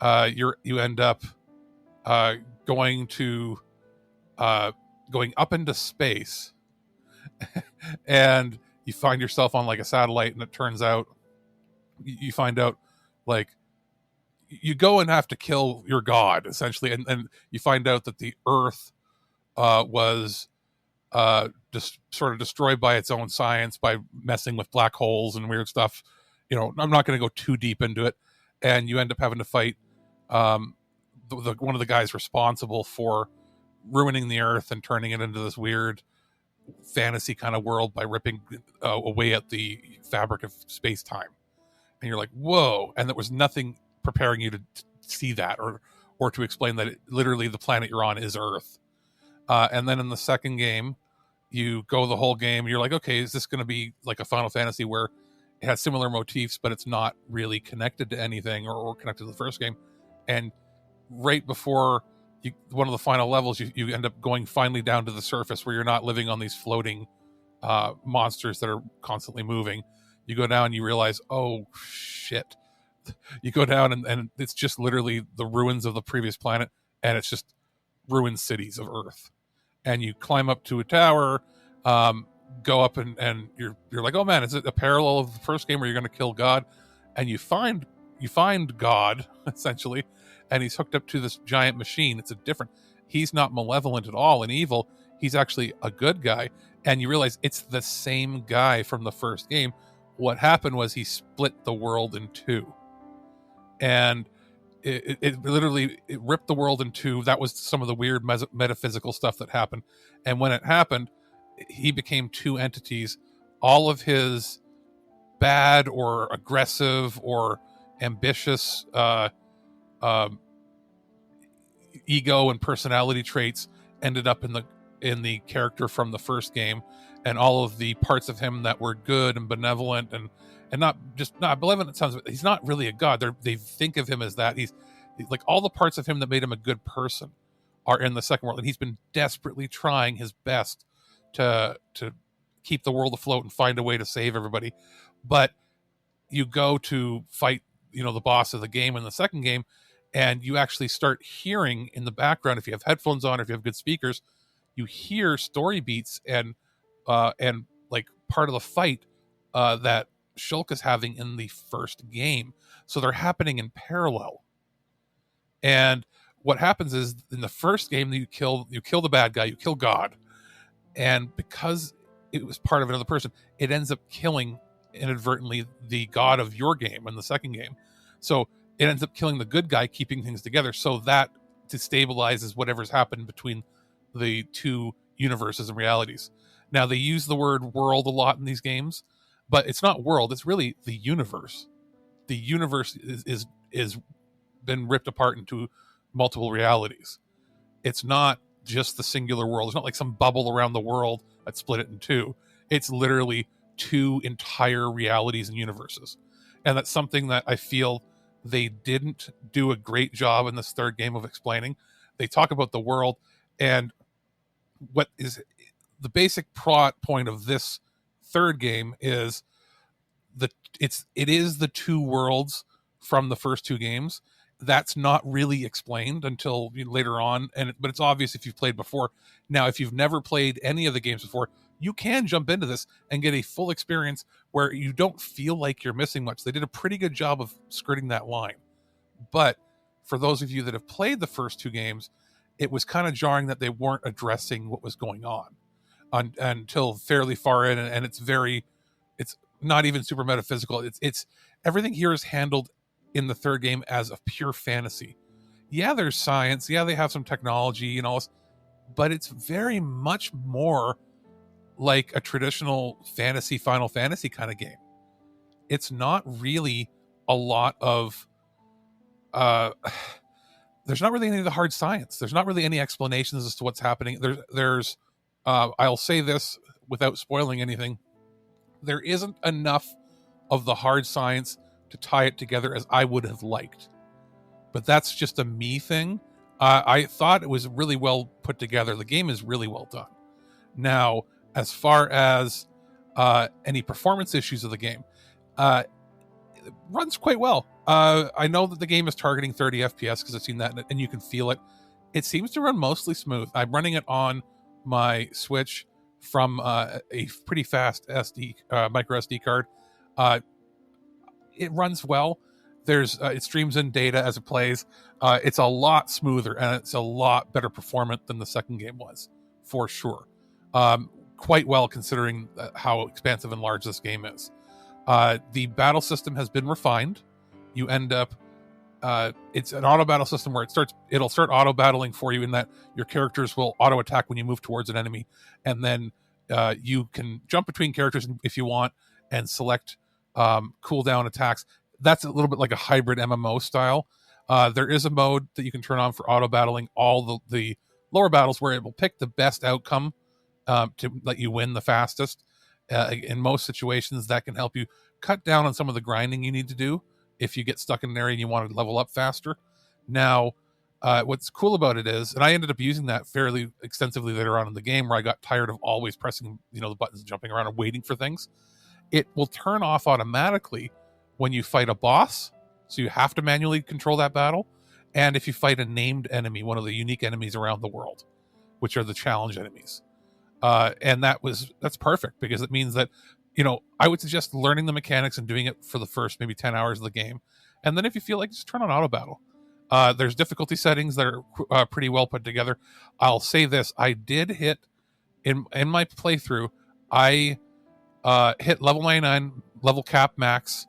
you end up going up into space, and you find yourself on like a satellite, and it turns out you find out like you go and have to kill your god essentially, and you find out that the Earth was just sort of destroyed by its own science by messing with black holes and weird stuff. I'm not going to go too deep into it. and you end up having to fight one of the guys responsible for ruining the Earth and turning it into this weird fantasy kind of world by ripping away at the fabric of space-time. And you're like, whoa. And there was nothing preparing you to see that or to explain that literally the planet you're on is Earth. And then in the second game, you go the whole game and you're like, okay, is this going to be like a Final Fantasy where it has similar motifs, but it's not really connected to anything or connected to the first game? And right before one of the final levels, you end up going finally down to the surface where you're not living on these floating monsters that are constantly moving. You go down, you realize, oh shit. You go down and it's just literally the ruins of the previous planet, and it's just ruined cities of Earth. And you climb up to a tower, go up and you're like, oh man, is it a parallel of the first game where you're going to kill God? And you find God essentially, and he's hooked up to this giant machine. He's not malevolent at all and evil. He's actually a good guy. And you realize it's the same guy from the first game. What happened was he split the world in two. And it literally ripped the world in two. That was some of the weird metaphysical stuff that happened. And when it happened, he became two entities. All of his bad or aggressive or ambitious ego and personality traits ended up in the character from the first game, and all of the parts of him that were good and benevolent and not benevolent. Sounds, he's not really a god. They think of him as that. He's like, all the parts of him that made him a good person are in the second world, and he's been desperately trying his best to keep the world afloat and find a way to save everybody. But you go to fight, the boss of the game in the second game, and you actually start hearing in the background, if you have headphones on or if you have good speakers, you hear story beats and like part of the fight that Shulk is having in the first game. So they're happening in parallel. And what happens is, in the first game, you kill the bad guy, you kill God, and because it was part of another person, it ends up killing inadvertently the god of your game in the second game. So it ends up killing the good guy, keeping things together, so that destabilizes whatever's happened between the two universes and realities. Now, they use the word world a lot in these games, but it's not world, it's really the universe. The universe is been ripped apart into multiple realities. It's not just the singular world. It's not like some bubble around the world that split it in two. It's literally two entire realities and universes. And that's something that I feel they didn't do a great job in this third game of explaining. They talk about the world, and what is the basic plot point of this third game is it is the two worlds from the first two games. That's not really explained until later on, but it's obvious if you've played before. Now, if you've never played any of the games before, you can jump into this and get a full experience where you don't feel like you're missing much. They did a pretty good job of skirting that line. But for those of you that have played the first two games, it was kind of jarring that they weren't addressing what was going on until fairly far in, and it's not even super metaphysical. It's everything here is handled in the third game as a pure fantasy. Yeah, there's science. Yeah, they have some technology and all this, but it's very much more like a traditional fantasy, Final Fantasy kind of game. It's not really a lot of there's not really any of the hard science. There's not really any explanations as to what's happening. There's I'll say this without spoiling anything. There isn't enough of the hard science to tie it together as I would have liked. But that's just a me thing. I thought it was really well put together. The game is really well done. Now, as far as any performance issues of the game, it runs quite well. I know that the game is targeting 30 FPS because I've seen that, and you can feel it. It seems to run mostly smooth. I'm running it on my Switch from a pretty fast micro SD card. It runs well. It streams in data as it plays. It's a lot smoother, and it's a lot better performant than the second game was, for sure. Quite well, considering how expansive and large this game is. The battle system has been refined. You end up it's an auto battle system where it'll start auto battling for you in that your characters will auto attack when you move towards an enemy, and then you can jump between characters if you want and select cooldown attacks. That's a little bit like a hybrid MMO style. There is a mode that you can turn on for auto battling all the lower battles where it will pick the best outcome to let you win the fastest. In most situations, that can help you cut down on some of the grinding you need to do if you get stuck in an area and you want to level up faster. Now, what's cool about it is, and I ended up using that fairly extensively later on in the game, where I got tired of always pressing, the buttons and jumping around and waiting for things. It will turn off automatically when you fight a boss, so you have to manually control that battle, and if you fight a named enemy, one of the unique enemies around the world, which are the challenge enemies. And that's perfect, because it means that, I would suggest learning the mechanics and doing it for the first maybe 10 hours of the game. And then if you feel like, just turn on auto battle. There's difficulty settings that are pretty well put together. I'll say this. I did hit, in my playthrough, I hit level 99, level cap max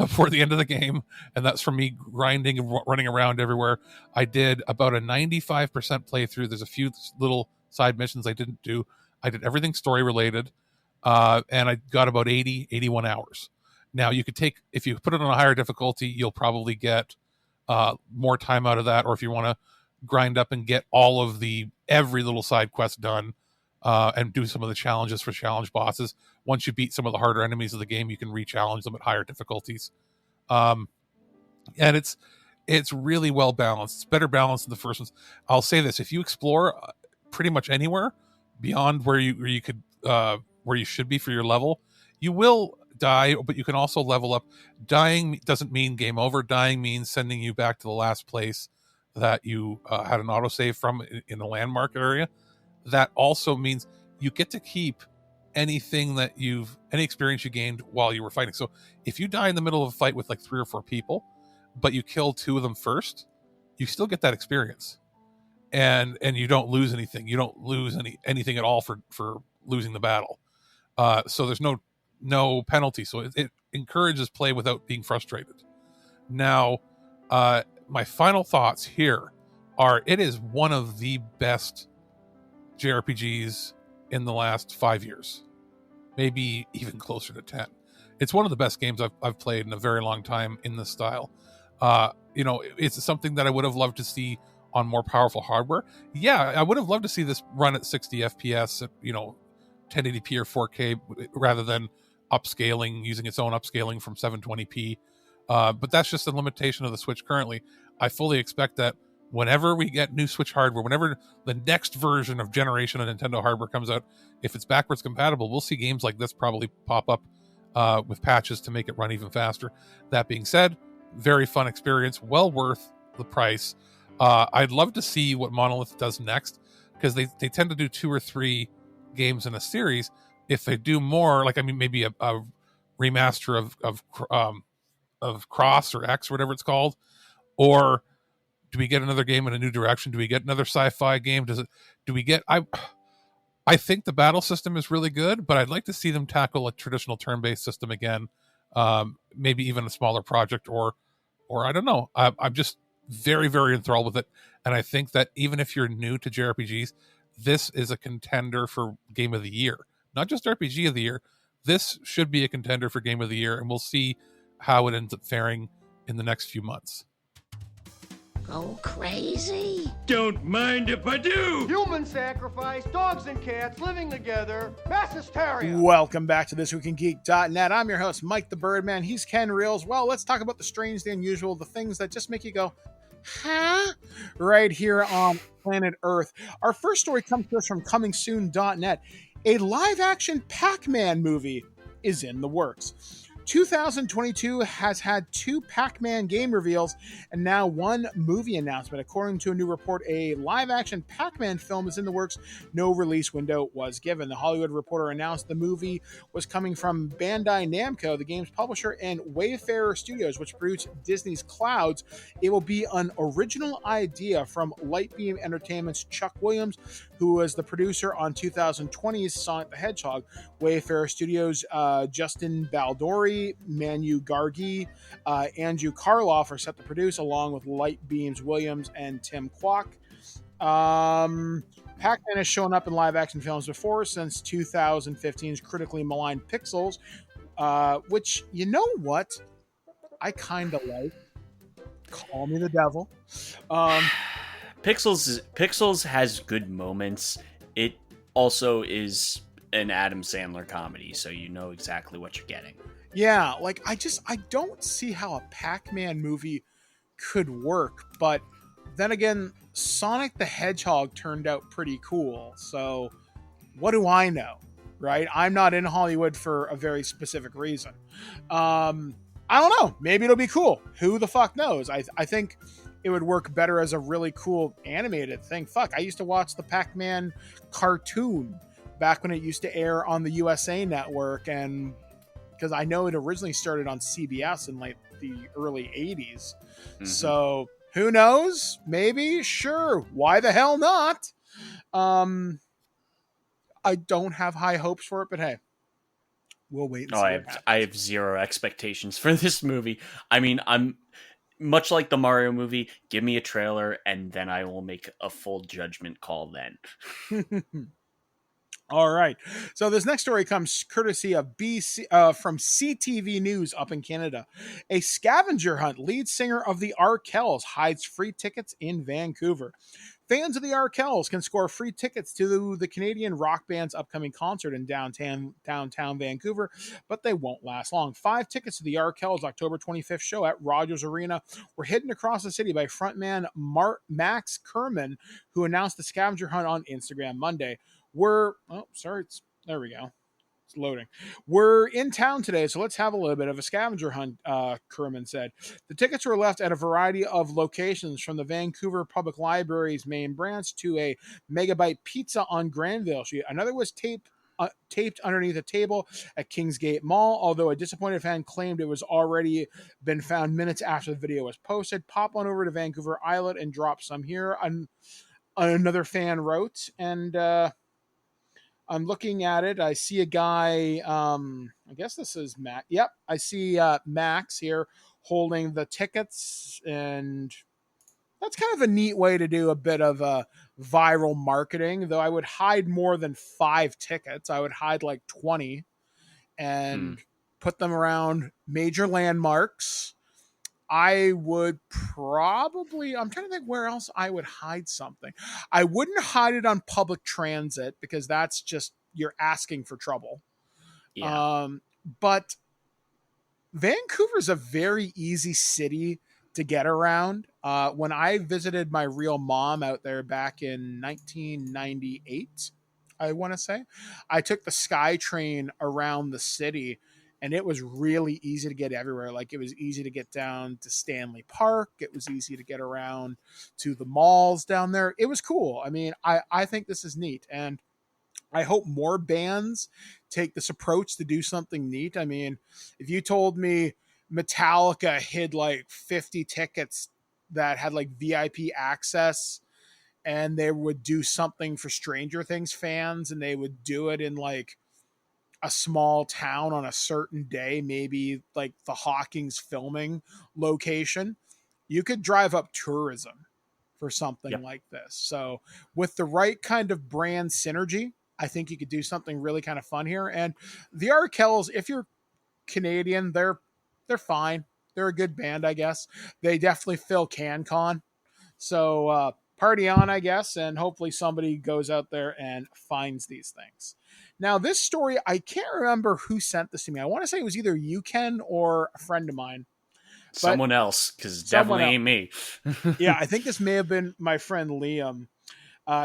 for the end of the game. And that's from me grinding and running around everywhere. I did about a 95% playthrough. There's a few little side missions I didn't do. I did everything story related. And I got about 81 hours. Now, you could if you put it on a higher difficulty, you'll probably get more time out of that. Or if you want to grind up and get every little side quest done and do some of the challenges for challenge bosses, once you beat some of the harder enemies of the game, you can re-challenge them at higher difficulties. And it's really well balanced. It's better balanced than the first ones. I'll say this: if you explore pretty much anywhere beyond where you could where you should be for your level, you will die, but you can also level up. Dying doesn't mean game over. Dying means sending you back to the last place that you had an autosave from in the landmark area. That also means you get to keep any experience you gained while you were fighting. So if you die in the middle of a fight with like 3 or 4 people, but you kill 2 of them first, you still get that experience. And you don't lose anything. You don't lose anything at all for losing the battle. So there's no penalty. So it encourages play without being frustrated. Now, my final thoughts here are: it is one of the best JRPGs in the last 5 years, maybe even closer to 10. It's one of the best games I've played in a very long time in this style. It's something that I would have loved to see on more powerful hardware. Yeah, I would have loved to see this run at 60 FPS at, 1080p or 4K rather than using its own upscaling from 720p. But that's just a limitation of the Switch currently. I fully expect that whenever we get new Switch hardware, whenever the next version of generation of Nintendo hardware comes out, if it's backwards compatible, we'll see games like this probably pop up with patches to make it run even faster. That being said, very fun experience, well worth the price. I'd love to see what Monolith does next, because they tend to do 2 or 3 games in a series. If they do more, maybe a remaster of Cross or X or whatever it's called, or do we get another game in a new direction? Do we get another sci-fi game? I think the battle system is really good, but I'd like to see them tackle a traditional turn-based system again. Maybe even a smaller project, or I don't know. I'm just very, very enthralled with it. And I think that even if you're new to JRPGs, this is a contender for Game of the Year. Not just RPG of the Year. This should be a contender for Game of the Year, and we'll see how it ends up faring in the next few months. Go crazy? Don't mind if I do! Human sacrifice, dogs and cats living together, mass hysteria. Welcome back to ThisWeekInGeek.net. I'm your host, Mike the Birdman. He's Ken Reels. Well, let's talk about the strange, the unusual, the things that just make you go, huh? Right here on planet Earth. Our first story comes to us from ComingSoon.net. A live-action Pac-Man movie is in the works. 2022 has had 2 Pac-Man game reveals and now 1 movie announcement. According to a new report, a live-action Pac-Man film is in the works. No release window was given. The Hollywood Reporter announced the movie was coming from Bandai Namco, the game's publisher, and Wayfarer Studios, which produced Disney's Clouds. It will be an original idea from Lightbeam Entertainment's Chuck Williams, who was the producer on 2020's Sonic the Hedgehog. Wayfarer Studios' Justin Baldori, Manu Gargi, Andrew Karloff are set to produce, along with Lightbeams Williams and Tim Kwok. Pac-Man has shown up in live-action films before, since 2015's critically maligned Pixels, which, you know what? I kind of like. Call me the devil. Pixels has good moments. It also is an Adam Sandler comedy, so you know exactly what you're getting. Yeah, like I don't see how a Pac-Man movie could work, but then again, Sonic the Hedgehog turned out pretty cool, so what do I know, right? I'm not in Hollywood for a very specific reason. I don't know. Maybe it'll be cool. Who the fuck knows? I think it would work better as a really cool animated thing. Fuck, I used to watch the Pac-Man cartoon back when it used to air on the USA Network, and because I know it originally started on CBS in like the early 80s. Mm-hmm. So who knows? Maybe, sure. Why the hell not? I don't have high hopes for it, but hey, we'll wait and see. I have zero expectations for this movie. I mean, I'm much like the Mario movie. Give me a trailer, and then I will make a full judgment call then. All right. So this next story comes courtesy of from CTV News up in Canada. A scavenger hunt. Lead singer of the Arkells hides free tickets in Vancouver. Fans of the Arkells can score free tickets to the Canadian rock band's upcoming concert in downtown Vancouver, but they won't last long. 5 tickets to the Arkells' October 25th show at Rogers Arena were hidden across the city by frontman Max Kerman, who announced the scavenger hunt on Instagram Monday. There we go. It's loading. We're in town today, so let's have a little bit of a scavenger hunt, Kerman said. The tickets were left at a variety of locations, from the Vancouver Public Library's main branch to a Megabyte Pizza on Granville Street. Another was taped underneath a table at Kingsgate Mall, although a disappointed fan claimed it was already been found minutes after the video was posted. Pop on over to Vancouver Islet and drop some here, another fan wrote, and I'm looking at it. I see a guy, I guess this is Max. Yep, I see Max here holding the tickets, and that's kind of a neat way to do a bit of viral marketing, though I would hide more than 5 tickets. I would hide like 20 and put them around major landmarks. I would probably, I'm trying to think where else I would hide something. I wouldn't hide it on public transit because that's just, you're asking for trouble. Yeah. But Vancouver's a very easy city to get around. When I visited my real mom out there back in 1998, I want to say, I took the SkyTrain around the city, and it was really easy to get everywhere. Like, it was easy to get down to Stanley Park. It was easy to get around to the malls down there. It was cool. I mean, I think this is neat. And I hope more bands take this approach to do something neat. I mean, if you told me Metallica hid like 50 tickets that had like VIP access, and they would do something for Stranger Things fans, and they would do it in like a small town on a certain day, maybe like the Hawkins filming location, you could drive up tourism for something like this. So with the right kind of brand synergy, I think you could do something really kind of fun here. And the Arkells, if you're Canadian, they're fine. They're a good band, I guess. They definitely fill CanCon. So party on, I guess, and hopefully somebody goes out there and finds these things. Now, this story, I can't remember who sent this to me. I want to say it was either you, Ken, or a friend of mine. Someone else, because definitely ain't me. Yeah, I think this may have been my friend Liam.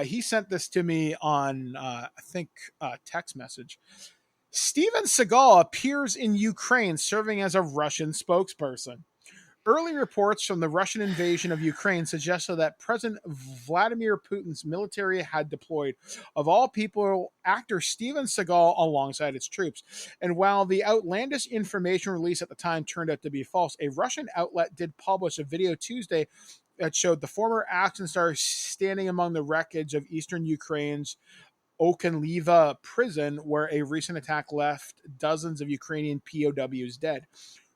He sent this to me on, text message. Steven Seagal appears in Ukraine serving as a Russian spokesperson. Early reports from the Russian invasion of Ukraine suggested that President Vladimir Putin's military had deployed, of all people, actor Steven Seagal alongside its troops. And while the outlandish information released at the time turned out to be false, a Russian outlet did publish a video Tuesday that showed the former action star standing among the wreckage of eastern Ukraine's Okanliva prison, where a recent attack left dozens of Ukrainian POWs dead.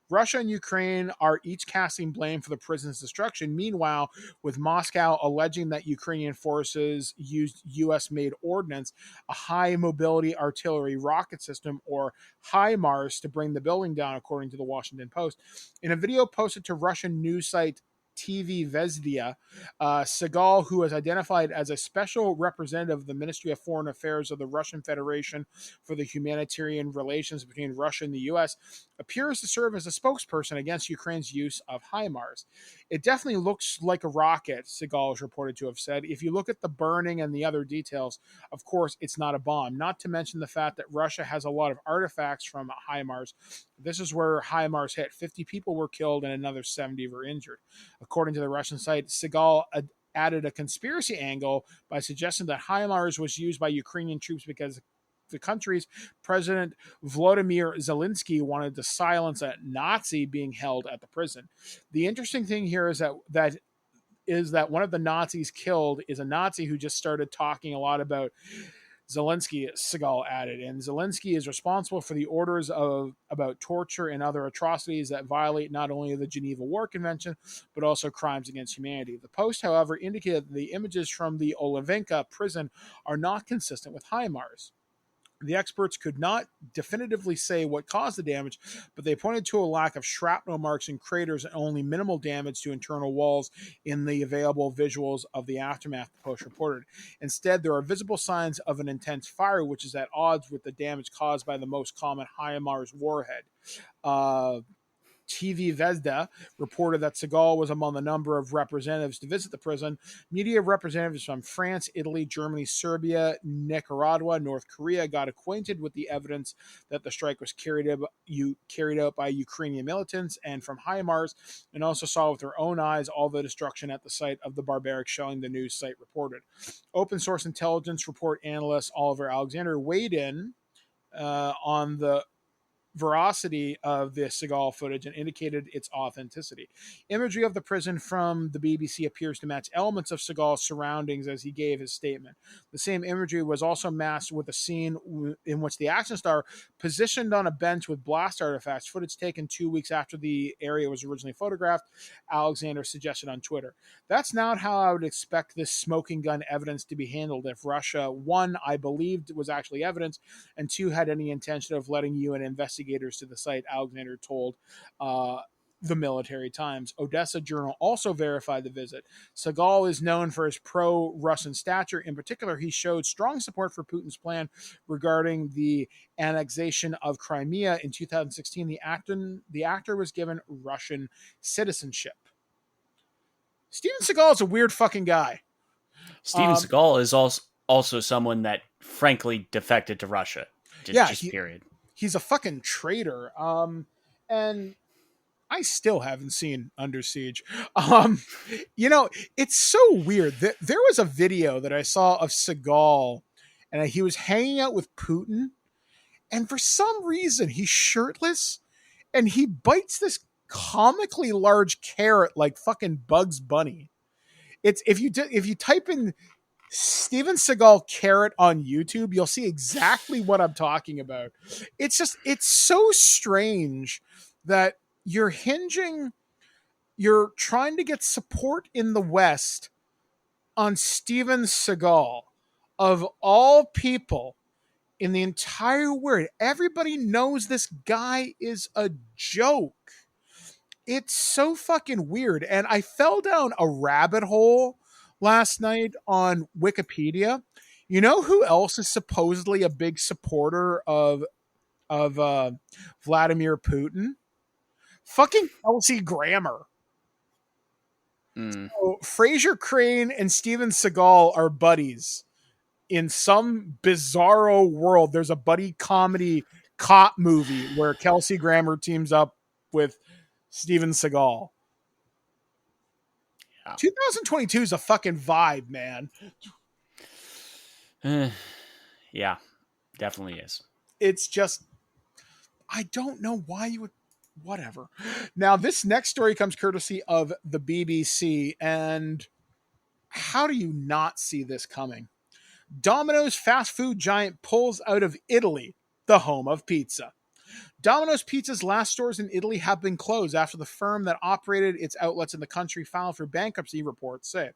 Russia and Ukraine are each casting blame for the prison's destruction. Meanwhile, with Moscow alleging that Ukrainian forces used U.S.-made ordnance, a high-mobility artillery rocket system, or HIMARS, to bring the building down, according to the Washington Post. In a video posted to Russian news site TV Vezdia, Segal, who is identified as a special representative of the Ministry of Foreign Affairs of the Russian Federation for the humanitarian relations between Russia and the U.S., appears to serve as a spokesperson against Ukraine's use of HIMARS. It definitely looks like a rocket, Segal is reported to have said. If you look at the burning and the other details, of course, it's not a bomb. Not to mention the fact that Russia has a lot of artifacts from HIMARS. This is where HIMARS hit. 50 people were killed and another 70 were injured. According to the Russian site, Segal added a conspiracy angle by suggesting that HIMARS was used by Ukrainian troops because the country's President Volodymyr Zelensky wanted to silence a Nazi being held at the prison. The interesting thing here is that one of the Nazis killed is a Nazi who just started talking a lot about Zelensky, Segal added, and Zelensky is responsible for the orders about torture and other atrocities that violate not only the Geneva War Convention, but also crimes against humanity. The Post, however, indicated that the images from the Olivenka prison are not consistent with HIMARS. The experts could not definitively say what caused the damage, but they pointed to a lack of shrapnel marks and craters and only minimal damage to internal walls in the available visuals of the aftermath, the Post reported. Instead, there are visible signs of an intense fire, which is at odds with the damage caused by the most common HIMARS warhead. TV Vezda reported that Segal was among the number of representatives to visit the prison. Media representatives from France, Italy, Germany, Serbia, Nicaragua, North Korea got acquainted with the evidence that the strike was carried out by Ukrainian militants and from HIMARS, and also saw with their own eyes all the destruction at the site of the barbaric shelling, the news site reported. Open source intelligence report analyst Oliver Alexander weighed in on the veracity of the Segal footage and indicated its authenticity. Imagery of the prison from the BBC appears to match elements of Segal's surroundings as he gave his statement. The same imagery was also matched with a scene in which the action star positioned on a bench with blast artifacts, footage taken 2 weeks after the area was originally photographed, Alexander suggested on Twitter. That's not how I would expect this smoking gun evidence to be handled if Russia, one, I believed was actually evidence, and two, had any intention of letting you and investigators to the site, Alexander told the Military Times. Odessa Journal also verified the visit. Segal is known for his pro-Russian stature. In particular, he showed strong support for Putin's plan regarding the annexation of Crimea in 2016. The actor was given Russian citizenship. Steven Seagal is a weird fucking guy. Steven Seagal is also someone that frankly defected to Russia. Period. He's a fucking traitor. And I still haven't seen Under Siege. It's so weird. There was a video that I saw of Seagal, and he was hanging out with Putin, and for some reason he's shirtless, and he bites this comically large carrot like fucking Bugs Bunny. It's if you type in Steven Seagal carrot on YouTube, you'll see exactly what I'm talking about. It's so strange that you're trying to get support in the West on Steven Seagal, of all people in the entire world. Everybody knows this guy is a joke. It's so fucking weird. And I fell down a rabbit hole last night on Wikipedia. You know who else is supposedly a big supporter of Vladimir Putin? Fucking Kelsey Grammer. So Fraser Crane and Steven Seagal are buddies. In some bizarro world, there's a buddy comedy cop movie where Kelsey Grammer teams up with Steven Seagal. 2022 is a fucking vibe, man. Yeah, definitely is. It's just, I don't know why you would whatever. Now, this next story comes courtesy of the BBC, and how do you not see this coming? Domino's fast food giant pulls out of Italy, the home of pizza. Domino's Pizza's last stores in Italy have been closed after the firm that operated its outlets in the country filed for bankruptcy, reports say.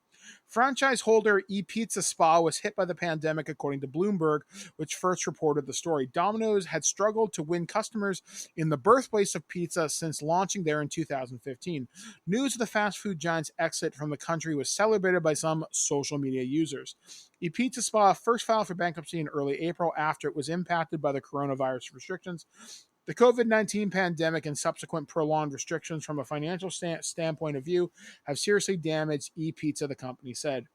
Franchise holder ePizza Spa was hit by the pandemic, according to Bloomberg, which first reported the story. Domino's had struggled to win customers in the birthplace of pizza since launching there in 2015. News of the fast food giant's exit from the country was celebrated by some social media users. ePizza Spa first filed for bankruptcy in early April after it was impacted by the coronavirus restrictions. The COVID-19 pandemic and subsequent prolonged restrictions from a financial standpoint of view have seriously damaged ePizza, the company said.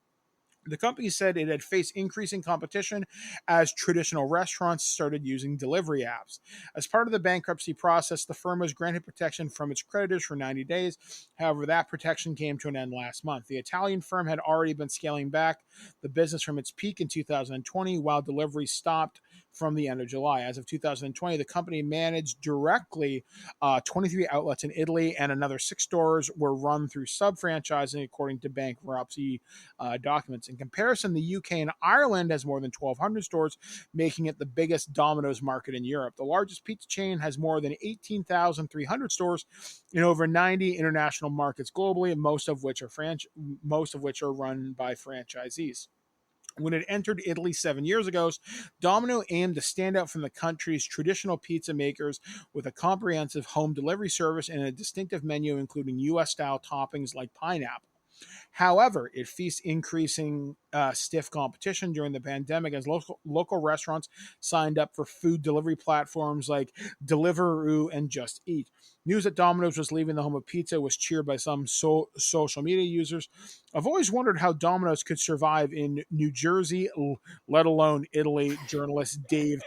The company said it had faced increasing competition as traditional restaurants started using delivery apps. As part of the bankruptcy process, the firm was granted protection from its creditors for 90 days. However, that protection came to an end last month. The Italian firm had already been scaling back the business from its peak in 2020, while delivery stopped from the end of July. As of 2020, the company managed directly 23 outlets in Italy, and another 6 stores were run through sub-franchising, according to bankruptcy documents. In comparison, the UK and Ireland has more than 1,200 stores, making it the biggest Domino's market in Europe. The largest pizza chain has more than 18,300 stores in over 90 international markets globally, most of which are run by franchisees. When it entered Italy 7 years ago, Domino aimed to stand out from the country's traditional pizza makers with a comprehensive home delivery service and a distinctive menu including U.S.-style toppings like pineapple. However, it faced increasing stiff competition during the pandemic as local restaurants signed up for food delivery platforms like Deliveroo and Just Eat. News that Domino's was leaving the home of pizza was cheered by some social media users. I've always wondered how Domino's could survive in New Jersey, let alone Italy, journalist Dave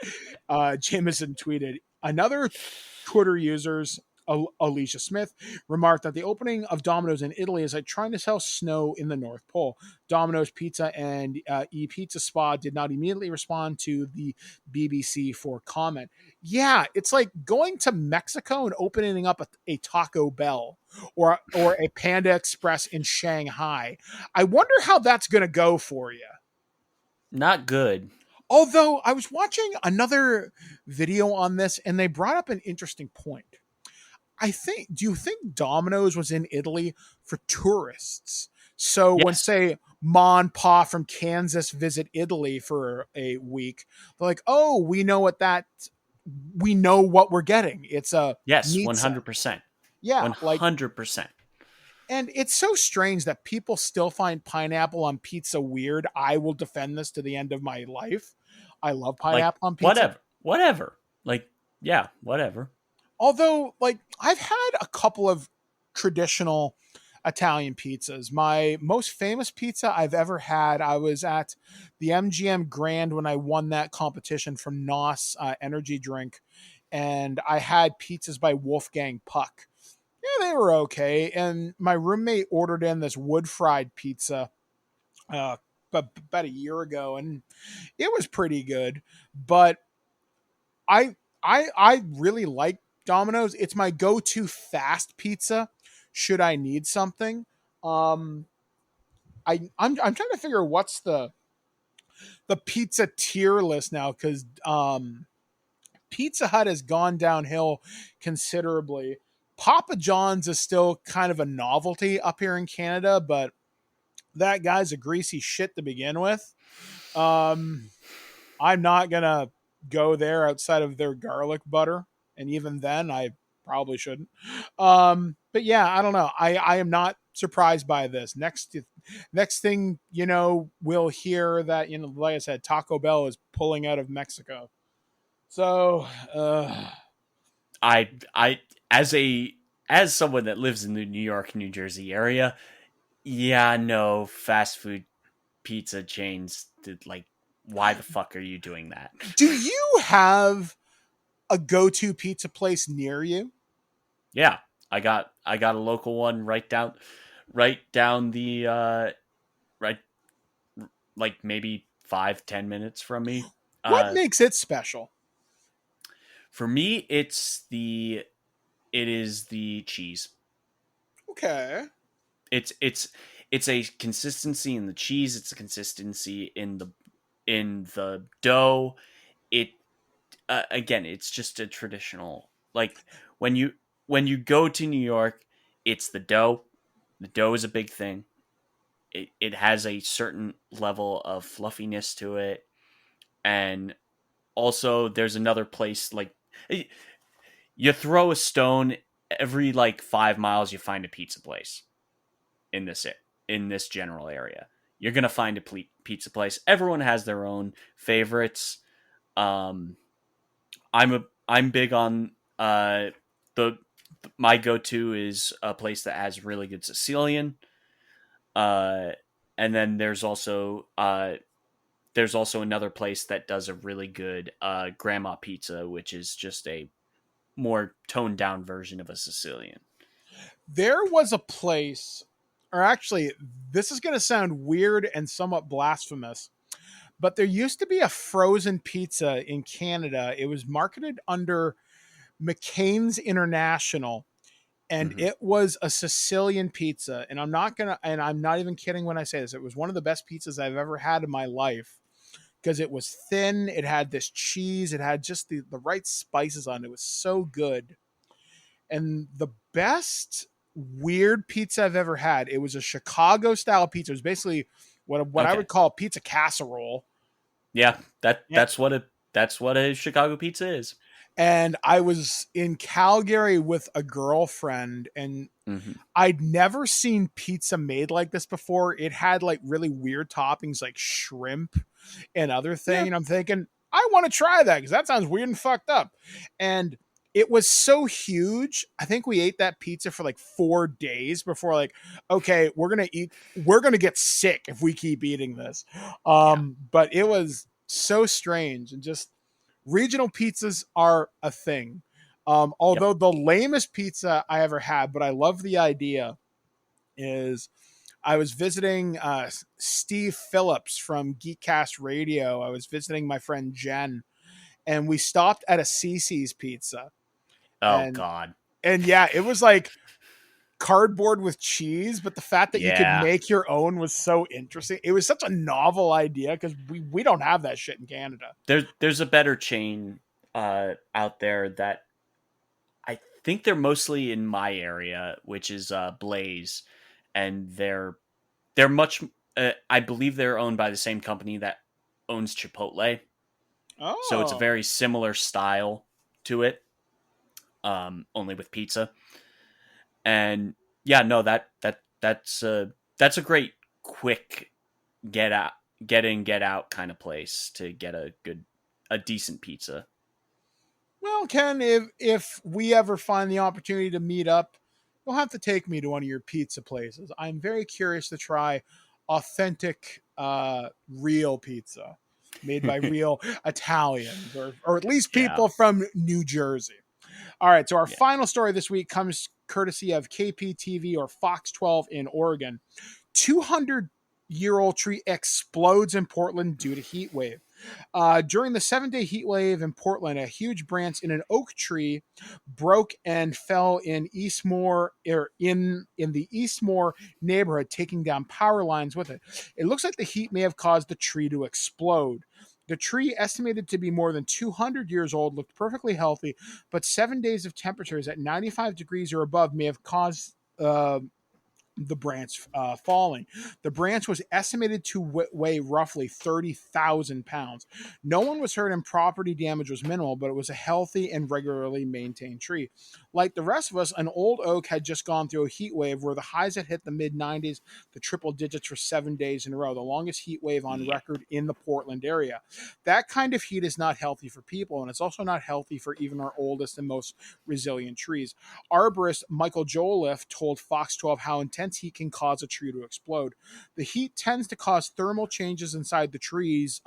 Jameson tweeted. Another Twitter users, Alicia Smith, remarked that the opening of Domino's in Italy is like trying to sell snow in the North Pole. Domino's Pizza and ePizza Spa did not immediately respond to the BBC for comment. Yeah, it's like going to Mexico and opening up a Taco Bell or a Panda Express in Shanghai. I wonder how that's going to go for you. Not good. Although I was watching another video on this and they brought up an interesting point. Do you think Domino's was in Italy for tourists? So Yes. when, say, Ma and Pa from Kansas visit Italy for a week, they're like, oh, we know what we're getting. It's a Yes, pizza. 100%. Yeah, 100%. And it's so strange that people still find pineapple on pizza weird. I will defend this to the end of my life. I love pineapple on pizza. Whatever. Like, yeah, whatever. Although, like, I've had a couple of traditional Italian pizzas. My most famous pizza I've ever had, I was at the MGM Grand when I won that competition from NOS energy drink, and I had pizzas by Wolfgang Puck. Yeah, they were okay. And my roommate ordered in this wood-fried pizza about a year ago, and it was pretty good. But I really like Domino's. It's my go-to fast pizza should I need something. I'm trying to figure what's the pizza tier list now, because Pizza Hut has gone downhill considerably. Papa John's is still kind of a novelty up here in Canada, but that guy's a greasy shit to begin with. I'm not gonna go there outside of their garlic butter. And even then, I probably shouldn't. But yeah, I don't know. I am not surprised by this. Next thing, we'll hear that, like I said, Taco Bell is pulling out of Mexico. So, I as someone that lives in the New York, New Jersey area, yeah, no fast food pizza chains why the fuck are you doing that? Do you have a go-to pizza place near you? Yeah, I got a local one right down the like maybe 5-10 minutes from me. What makes it special? For me, it's the it is the cheese. Okay. It's a consistency in the cheese. It's a consistency in the dough. It again, it's just a traditional, like when you go to New York, it's the dough. The dough is a big thing. It has a certain level of fluffiness to it, and also there's another place like you throw a stone every like 5 miles, you find a pizza place in this general area. You're gonna find a pizza place. Everyone has their own favorites. I'm big on my go-to is a place that has really good Sicilian. And then there's also another place that does a really good grandma pizza, which is just a more toned down version of a Sicilian. There was a place, or actually, this is going to sound weird and somewhat blasphemous, but there used to be a frozen pizza in Canada. It was marketed under McCain's International, and it was a Sicilian pizza. And I'm not even kidding when I say this. It was one of the best pizzas I've ever had in my life because it was thin. It had this cheese. It had just the right spices on it. It was so good. And the best weird pizza I've ever had, it was a Chicago style pizza. It was basically what I would call pizza casserole. Yeah, that's what a Chicago pizza is. And I was in Calgary with a girlfriend, and I'd never seen pizza made like this before. It had like really weird toppings like shrimp and other thing. Yeah. And I'm thinking, I want to try that because that sounds weird and fucked up. And it was so huge. I think we ate that pizza for like 4 days before like, okay, we're going to get sick if we keep eating this. But it was so strange, and just regional pizzas are a thing. Although the lamest pizza I ever had, but I love the idea, is I was visiting Steve Phillips from Geekcast Radio. I was visiting my friend Jen, and we stopped at a CC's Pizza. God. And yeah, it was like cardboard with cheese, but the fact that you could make your own was so interesting. It was such a novel idea because we don't have that shit in Canada. There's a better chain out there that I think they're mostly in my area, which is Blaze, and they're much. I believe they're owned by the same company that owns Chipotle. Oh, so it's a very similar style to it, only with pizza. And yeah, no, that's a great quick get in, get out kind of place to get a decent pizza. Well, Ken, if we ever find the opportunity to meet up, you'll have to take me to one of your pizza places. I'm very curious to try authentic, real pizza made by real Italians, or at least people from New Jersey. All right, so our final story this week comes courtesy of KPTV or Fox 12 in Oregon. 200-year-old tree explodes in Portland due to heat wave. During the 7-day heat wave in Portland, a huge branch in an oak tree broke and fell in Eastmore, in the Eastmore neighborhood, taking down power lines with it. It looks like the heat may have caused the tree to explode. The tree, estimated to be more than 200 years old, looked perfectly healthy, but 7 days of temperatures at 95 degrees or above may have caused the branch falling. The branch was estimated to weigh roughly 30,000 pounds. No one was hurt and property damage was minimal, but it was a healthy and regularly maintained tree. Like the rest of us, an old oak had just gone through a heat wave where the highs had hit the mid-90s, the triple digits for 7 days in a row, the longest heat wave on record in the Portland area. That kind of heat is not healthy for people, and it's also not healthy for even our oldest and most resilient trees. Arborist Michael Joliffe told Fox 12 how intense intense heat can cause a tree to explode. The heat tends to cause thermal changes inside the tree's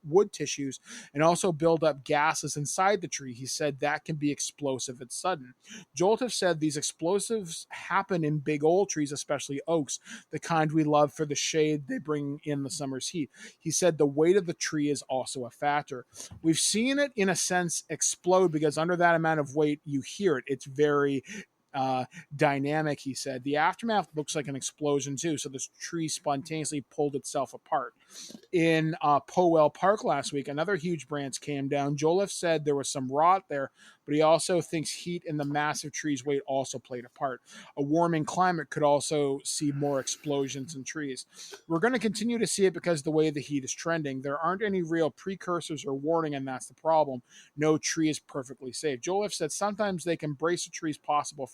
wood tissues and also build up gases inside the tree. He said that can be explosive and sudden. Joltif said these explosives happen in big old trees, especially oaks, the kind we love for the shade they bring in the summer's heat. He said the weight of the tree is also a factor. We've seen it, in a sense, explode because under that amount of weight, you hear it. It's very dynamic, he said. The aftermath looks like an explosion, too, so this tree spontaneously pulled itself apart. In Powell Park last week, another huge branch came down. Joliffe said there was some rot there, but he also thinks heat and the massive tree's weight also played a part. A warming climate could also see more explosions in trees. We're going to continue to see it because the way the heat is trending. There aren't any real precursors or warning, and that's the problem. No tree is perfectly safe. Joliffe said sometimes they can brace a tree's possible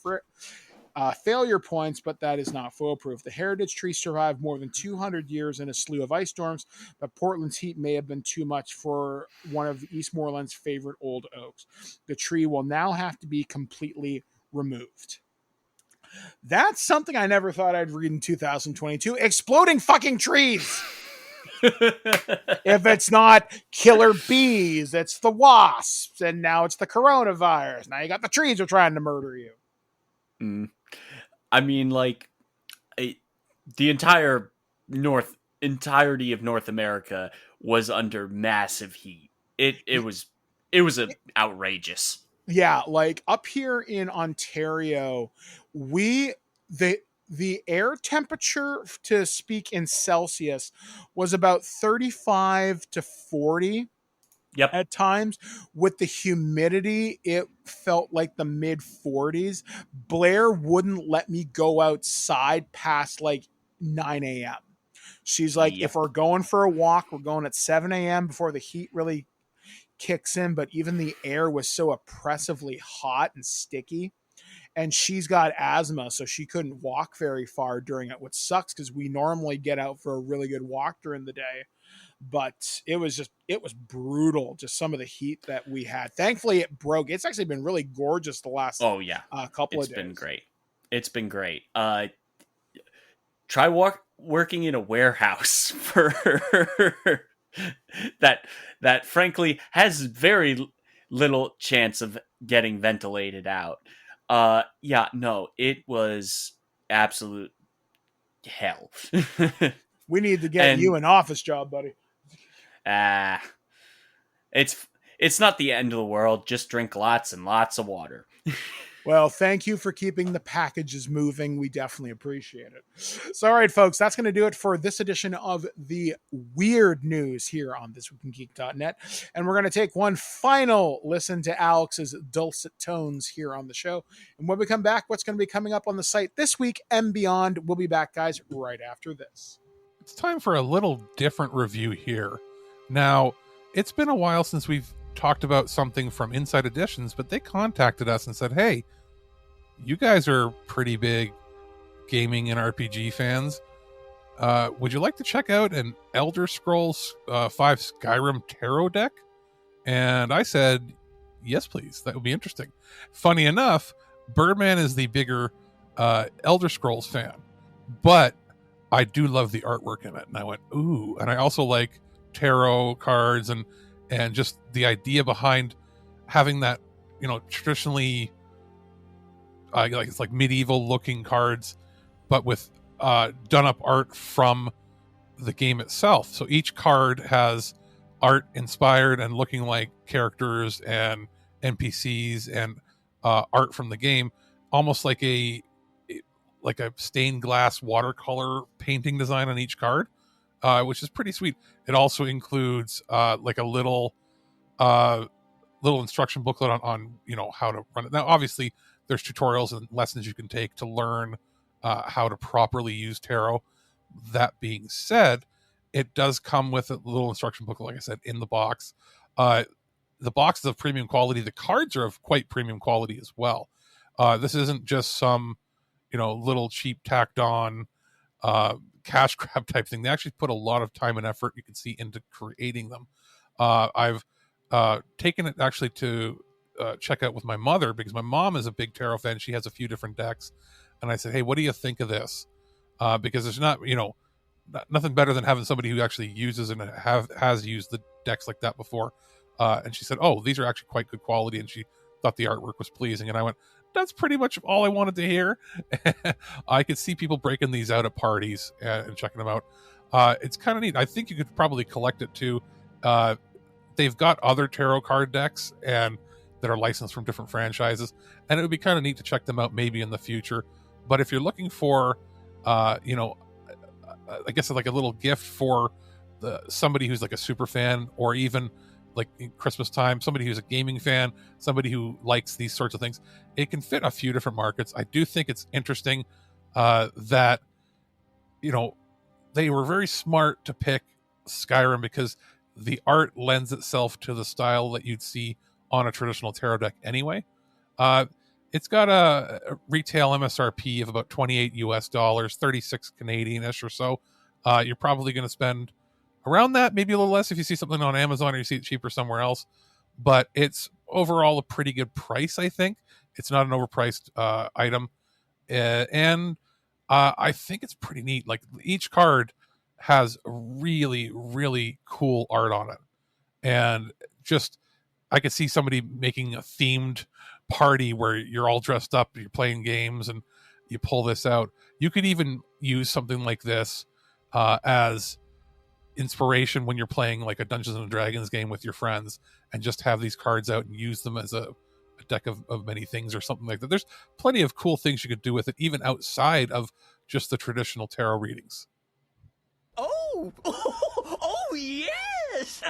failure points, but that is not foolproof. The heritage tree survived more than 200 years in a slew of ice storms, but Portland's heat may have been too much for one of Eastmoreland's favorite old oaks. The tree will now have to be completely removed. That's something I never thought I'd read in 2022. Exploding fucking trees! If it's not killer bees, it's the wasps, and now it's the coronavirus. Now you got the trees are trying to murder you. I mean, like, the entirety of North America was under massive heat. It was outrageous. Yeah, like up here in Ontario, the air temperature, to speak in Celsius, was about 35 to 40. Yep. At times. With the humidity, it felt like the mid 40s. Blair wouldn't let me go outside past like 9 a.m. She's like, If we're going for a walk, we're going at 7 a.m. before the heat really kicks in. But even the air was so oppressively hot and sticky. And she's got asthma, so she couldn't walk very far during it, which sucks because we normally get out for a really good walk during the day. But it was brutal, just some of the heat that we had. Thankfully, it broke. It's actually been really gorgeous the last couple of days. It's been great. Try working in a warehouse for that frankly has very little chance of getting ventilated out. It was absolute hell. We need to get you an office job, buddy. It's not the end of the world. Just drink lots and lots of water. Well, thank you for keeping the packages moving. We definitely appreciate it. So, all right, folks, that's going to do it for this edition of the weird news here on ThisWeekInGeek.net. And we're going to take one final listen to Alex's dulcet tones here on the show. And when we come back, what's going to be coming up on the site this week and beyond? We'll be back, guys, right after this. It's time for a little different review here. Now, it's been a while since we've talked about something from Inside Editions, but they contacted us and said, hey, you guys are pretty big gaming and RPG fans. Would you like to check out an Elder Scrolls 5 Skyrim tarot deck? And I said, yes, please. That would be interesting. Funny enough, Birdman is the bigger Elder Scrolls fan, but I do love the artwork in it. And I went, ooh. And I also like tarot cards and just the idea behind having that, traditionally, it's like medieval looking cards, but with done up art from the game itself. So each card has art inspired and looking like characters and NPCs and art from the game, almost like a stained glass watercolor painting design on each card, which is pretty sweet. It also includes like a little instruction booklet on how to run it. Now, obviously, there's tutorials and lessons you can take to learn how to properly use tarot. That being said, it does come with a little instruction booklet, like I said, in the box. The box is of premium quality. The cards are of quite premium quality as well. This isn't just some little cheap tacked on cash grab type thing. They actually put a lot of time and effort, you can see, into creating them. I've taken it actually to check out with my mother because my mom is a big tarot fan. She has a few different decks. And I said, hey, what do you think of this? because there's not, nothing better than having somebody who actually uses and has used the decks like that before. And she said, "Oh, these are actually quite good quality," and she thought the artwork was pleasing. And I went, "That's pretty much all I wanted to hear." I could see people breaking these out at parties and checking them out. It's kind of neat. I think you could probably collect it too. They've got other tarot card decks and that are licensed from different franchises, and it would be kind of neat to check them out maybe in the future. But if you're looking for, I guess like a little gift for somebody who's like a super fan, or even like in Christmas time, somebody who's a gaming fan, somebody who likes these sorts of things, it can fit a few different markets. I do think it's interesting that they were very smart to pick Skyrim because the art lends itself to the style that you'd see on a traditional tarot deck anyway. It's got a retail MSRP of about $28 US, 36 Canadian-ish or so. You're probably going to spend around that, maybe a little less if you see something on Amazon or you see it cheaper somewhere else. But it's overall a pretty good price, I think. It's not an overpriced item. And I think it's pretty neat. Like, each card has really, really cool art on it. And just, I could see somebody making a themed party where you're all dressed up, you're playing games, and you pull this out. You could even use something like this as inspiration when you're playing like a Dungeons and Dragons game with your friends, and just have these cards out and use them as a deck of many things or something like that. There's plenty of cool things you could do with it, even outside of just the traditional tarot readings. Oh, yes!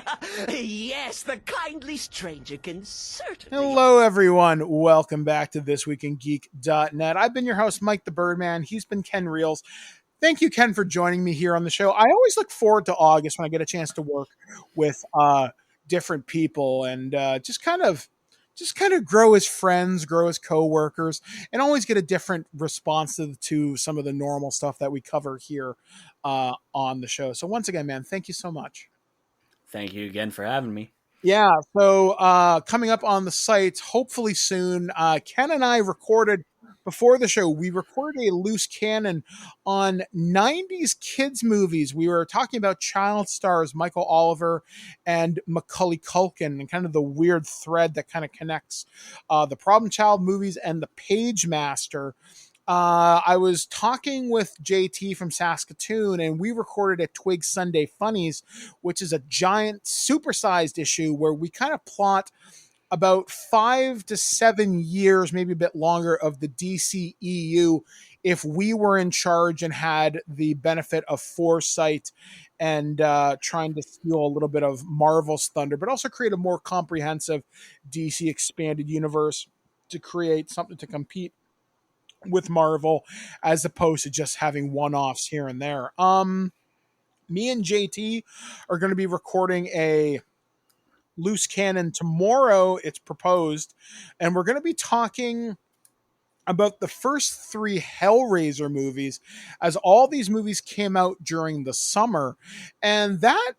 Yes, the kindly stranger can certainly... Hello, everyone. Welcome back to ThisWeekInGeek.net. I've been your host, Mike the Birdman. He's been Ken Reels. Thank you, Ken, for joining me here on the show. I always look forward to August when I get a chance to work with different people and just kind of grow as friends, grow as coworkers, and always get a different response to some of the normal stuff that we cover here on the show. So once again, man, thank you so much. Thank you again for having me. Yeah, so coming up on the site, hopefully soon, Ken and I recorded, before the show, we recorded a loose cannon on 90s kids movies. We were talking about child stars Michael Oliver and Macaulay Culkin, and kind of the weird thread that kind of connects the Problem Child movies and the Page Master. I was talking with JT from Saskatoon, and we recorded a TWIG Sunday Funnies, which is a giant supersized issue where we kind of plot about 5 to 7 years, maybe a bit longer, of the DCEU if we were in charge and had the benefit of foresight and trying to steal a little bit of Marvel's thunder, but also create a more comprehensive DC expanded universe to create something to compete with Marvel, as opposed to just having one-offs here and there. Me and JT are going to be recording a loose cannon tomorrow, it's proposed, and we're going to be talking about the first 3 Hellraiser movies, as all these movies came out during the summer, and that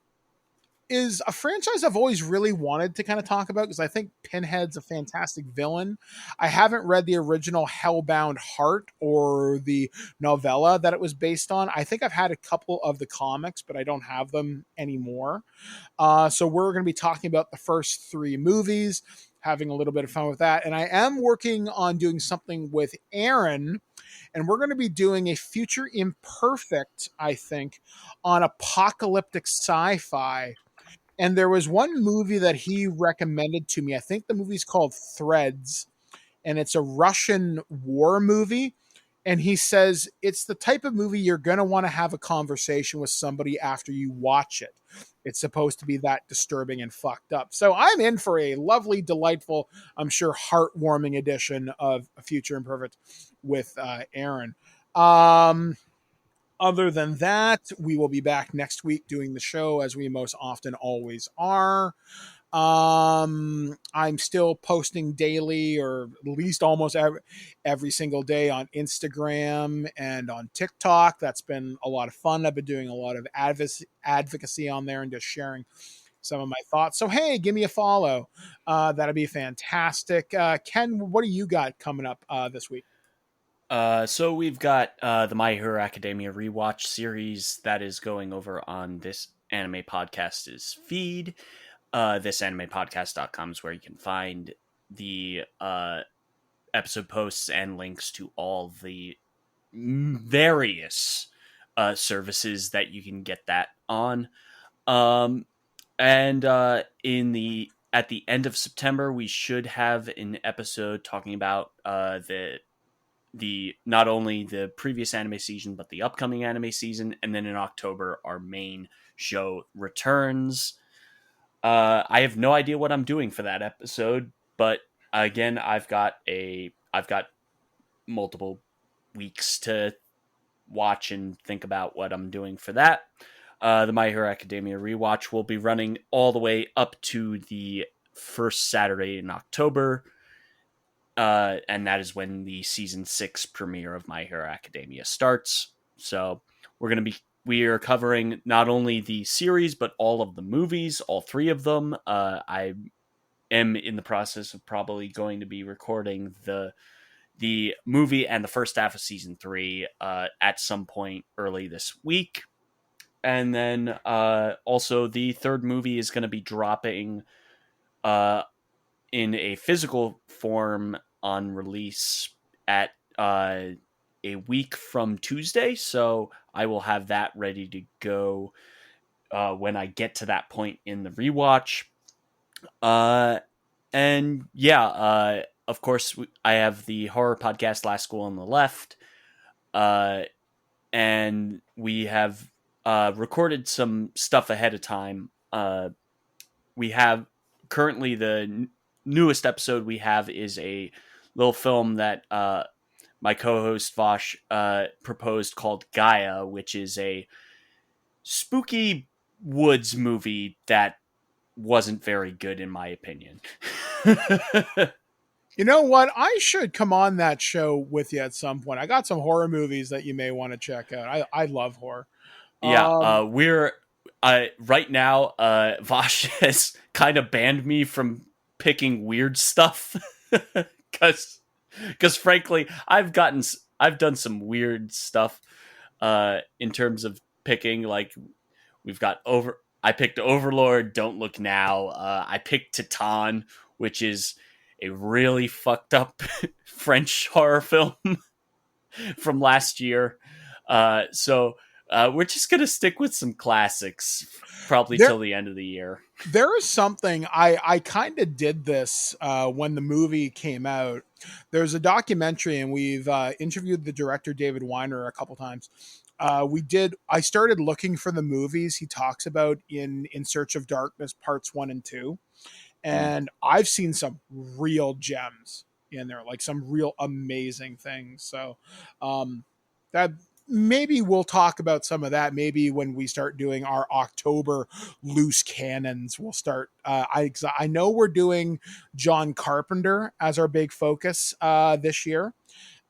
is a franchise I've always really wanted to kind of talk about, because I think Pinhead's a fantastic villain. I haven't read the original Hellbound Heart or the novella that it was based on. I think I've had a couple of the comics, but I don't have them anymore. So we're going to be talking about the first 3 movies, having a little bit of fun with that. And I am working on doing something with Aaron, and we're going to be doing a Future Imperfect, I think, on apocalyptic sci-fi. And there was one movie that he recommended to me. I think the movie's called Threads, and it's a Russian war movie. And he says it's the type of movie you're going to want to have a conversation with somebody after you watch it. It's supposed to be that disturbing and fucked up. So I'm in for a lovely, delightful, I'm sure heartwarming edition of Future Imperfect with Aaron. Other than that, we will be back next week doing the show as we most often always are. I'm still posting daily, or at least almost every single day, on Instagram and on TikTok. That's been a lot of fun. I've been doing a lot of advocacy on there and just sharing some of my thoughts. So, hey, give me a follow. That'd be fantastic. Ken, what do you got coming up this week? So we've got the My Hero Academia rewatch series that is going over on this anime podcast's feed. Thisanimepodcast.com is where you can find the episode posts and links to all the various services that you can get that on. And at the end of September, we should have an episode talking about the not only the previous anime season but the upcoming anime season, and then in October our main show returns. I have no idea what I'm doing for that episode, but again, I've got multiple weeks to watch and think about what I'm doing for that. The My Hero Academia rewatch will be running all the way up to the first Saturday in October. And that is when the season 6 premiere of My Hero Academia starts. So we are covering not only the series, but all of the movies, all 3 of them. I am in the process of probably going to be recording the movie and the first half of season 3 at some point early this week. And then also the third movie is going to be dropping in a physical form on release at a week from Tuesday. So I will have that ready to go when I get to that point in the rewatch. And yeah, of course, I have the horror podcast Last School on the Left. And we have recorded some stuff ahead of time. We have currently the newest episode we have is a little film that my co-host Vosh proposed called Gaia, which is a spooky woods movie that wasn't very good in my opinion. You know what? I should come on that show with you at some point. I got some horror movies that you may want to check out. I love horror. Yeah, we're right now. Vosh has kind of banned me from picking weird stuff because frankly, I've done some weird stuff in terms of picking. Like I picked Overlord, Don't Look Now. I picked Titan, which is a really fucked up French horror film from last year. So we're just going to stick with some classics probably till the end of the year. There is something I kind of did this when the movie came out. There's a documentary, and we've interviewed the director David Weiner a couple times. I started looking for the movies he talks about in Search of Darkness parts 1 and 2. And I've seen some real gems in there, like some real amazing things. So that maybe we'll talk about some of that. Maybe when we start doing our October loose cannons, we'll start. I know we're doing John Carpenter as our big focus this year.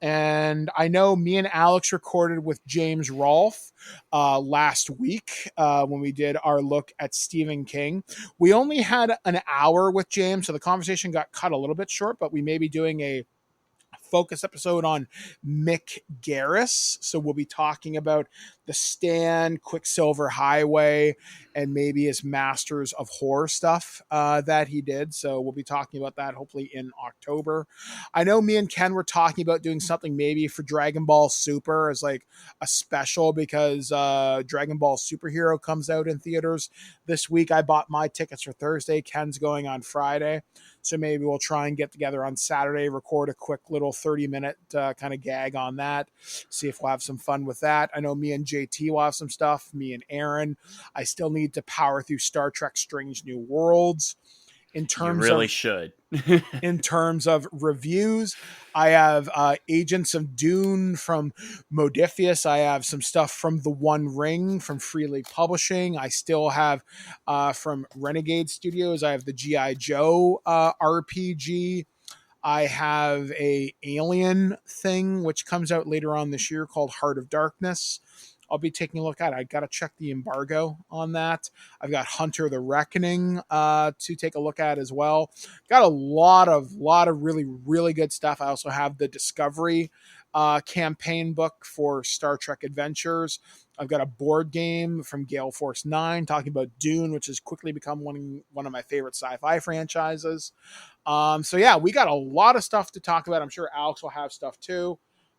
And I know me and Alex recorded with James Rolfe last week when we did our look at Stephen King. We only had an hour with James, so the conversation got cut a little bit short, but we may be doing a focus episode on Mick Garris. So we'll be talking about The Stand, Quicksilver Highway, and maybe his Masters of Horror stuff that he did. So we'll be talking about that hopefully in October. I know me and Ken were talking about doing something maybe for Dragon Ball Super as like a special because Dragon Ball Superhero comes out in theaters this week. I bought my tickets for Thursday. Ken's going on Friday. So maybe we'll try and get together on Saturday, record a quick little 30-minute kind of gag on that, see if we'll have some fun with that. I know me and JT will have some stuff, me and Aaron. I still need to power through Star Trek Strange New Worlds. In terms you really should. In terms of reviews, I have Agents of Dune from Modifius. I have some stuff from The One Ring from Free League Publishing. I still have from Renegade Studios. I have the G.I. Joe RPG. I have a Alien thing, which comes out later on this year called Heart of Darkness. I'll be taking a look at. I got to check the embargo on that. I've got Hunter the Reckoning to take a look at as well. Got a lot of really, really good stuff. I also have the Discovery campaign book for Star Trek Adventures. I've got a board game from Gale Force 9 talking about Dune, which has quickly become one of my favorite sci-fi franchises. So yeah, we got a lot of stuff to talk about. I'm sure Alex will have stuff too.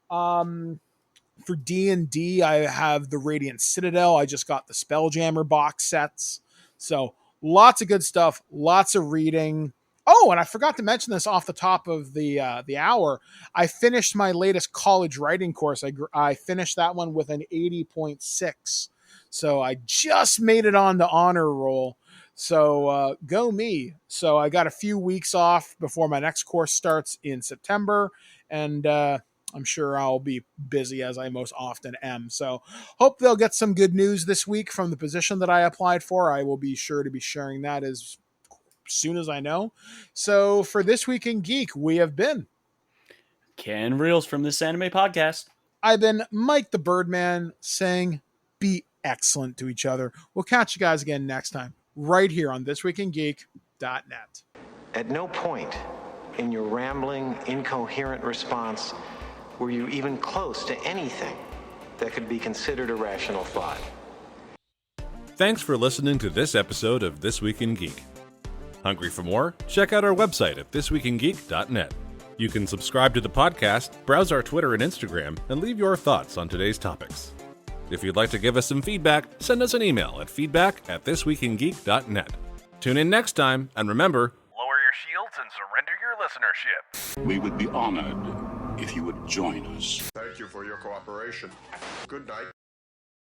For D&D, I have the Radiant Citadel. I just got the Spelljammer box sets. So lots of good stuff, lots of reading. Oh, and I forgot to mention this off the top of the hour. I finished my latest college writing course. I finished that one with an 80.6. So I just made it on the honor roll. So go me. So I got a few weeks off before my next course starts in September. And I'm sure I'll be busy, as I most often am. So hope they'll get some good news this week from the position that I applied for. I will be sure to be sharing that as soon as I know. So for This Week in Geek, we have been Ken Reels from This Anime Podcast. I've been Mike the Birdman saying be excellent to each other. We'll catch you guys again next time, right here on ThisWeekInGeek.net. At no point in your rambling, incoherent response were you even close to anything that could be considered a rational thought. Thanks for listening to this episode of This Week in Geek. Hungry for more? Check out our website at ThisWeekInGeek.net. You can subscribe to the podcast, browse our Twitter and Instagram, and leave your thoughts on today's topics. If you'd like to give us some feedback, send us an email at feedback@thisweekingeek.net. Tune in next time, and remember, Lower your shields and surrender your listenership. We would be honored if you would join us. Thank you for your cooperation. Good night.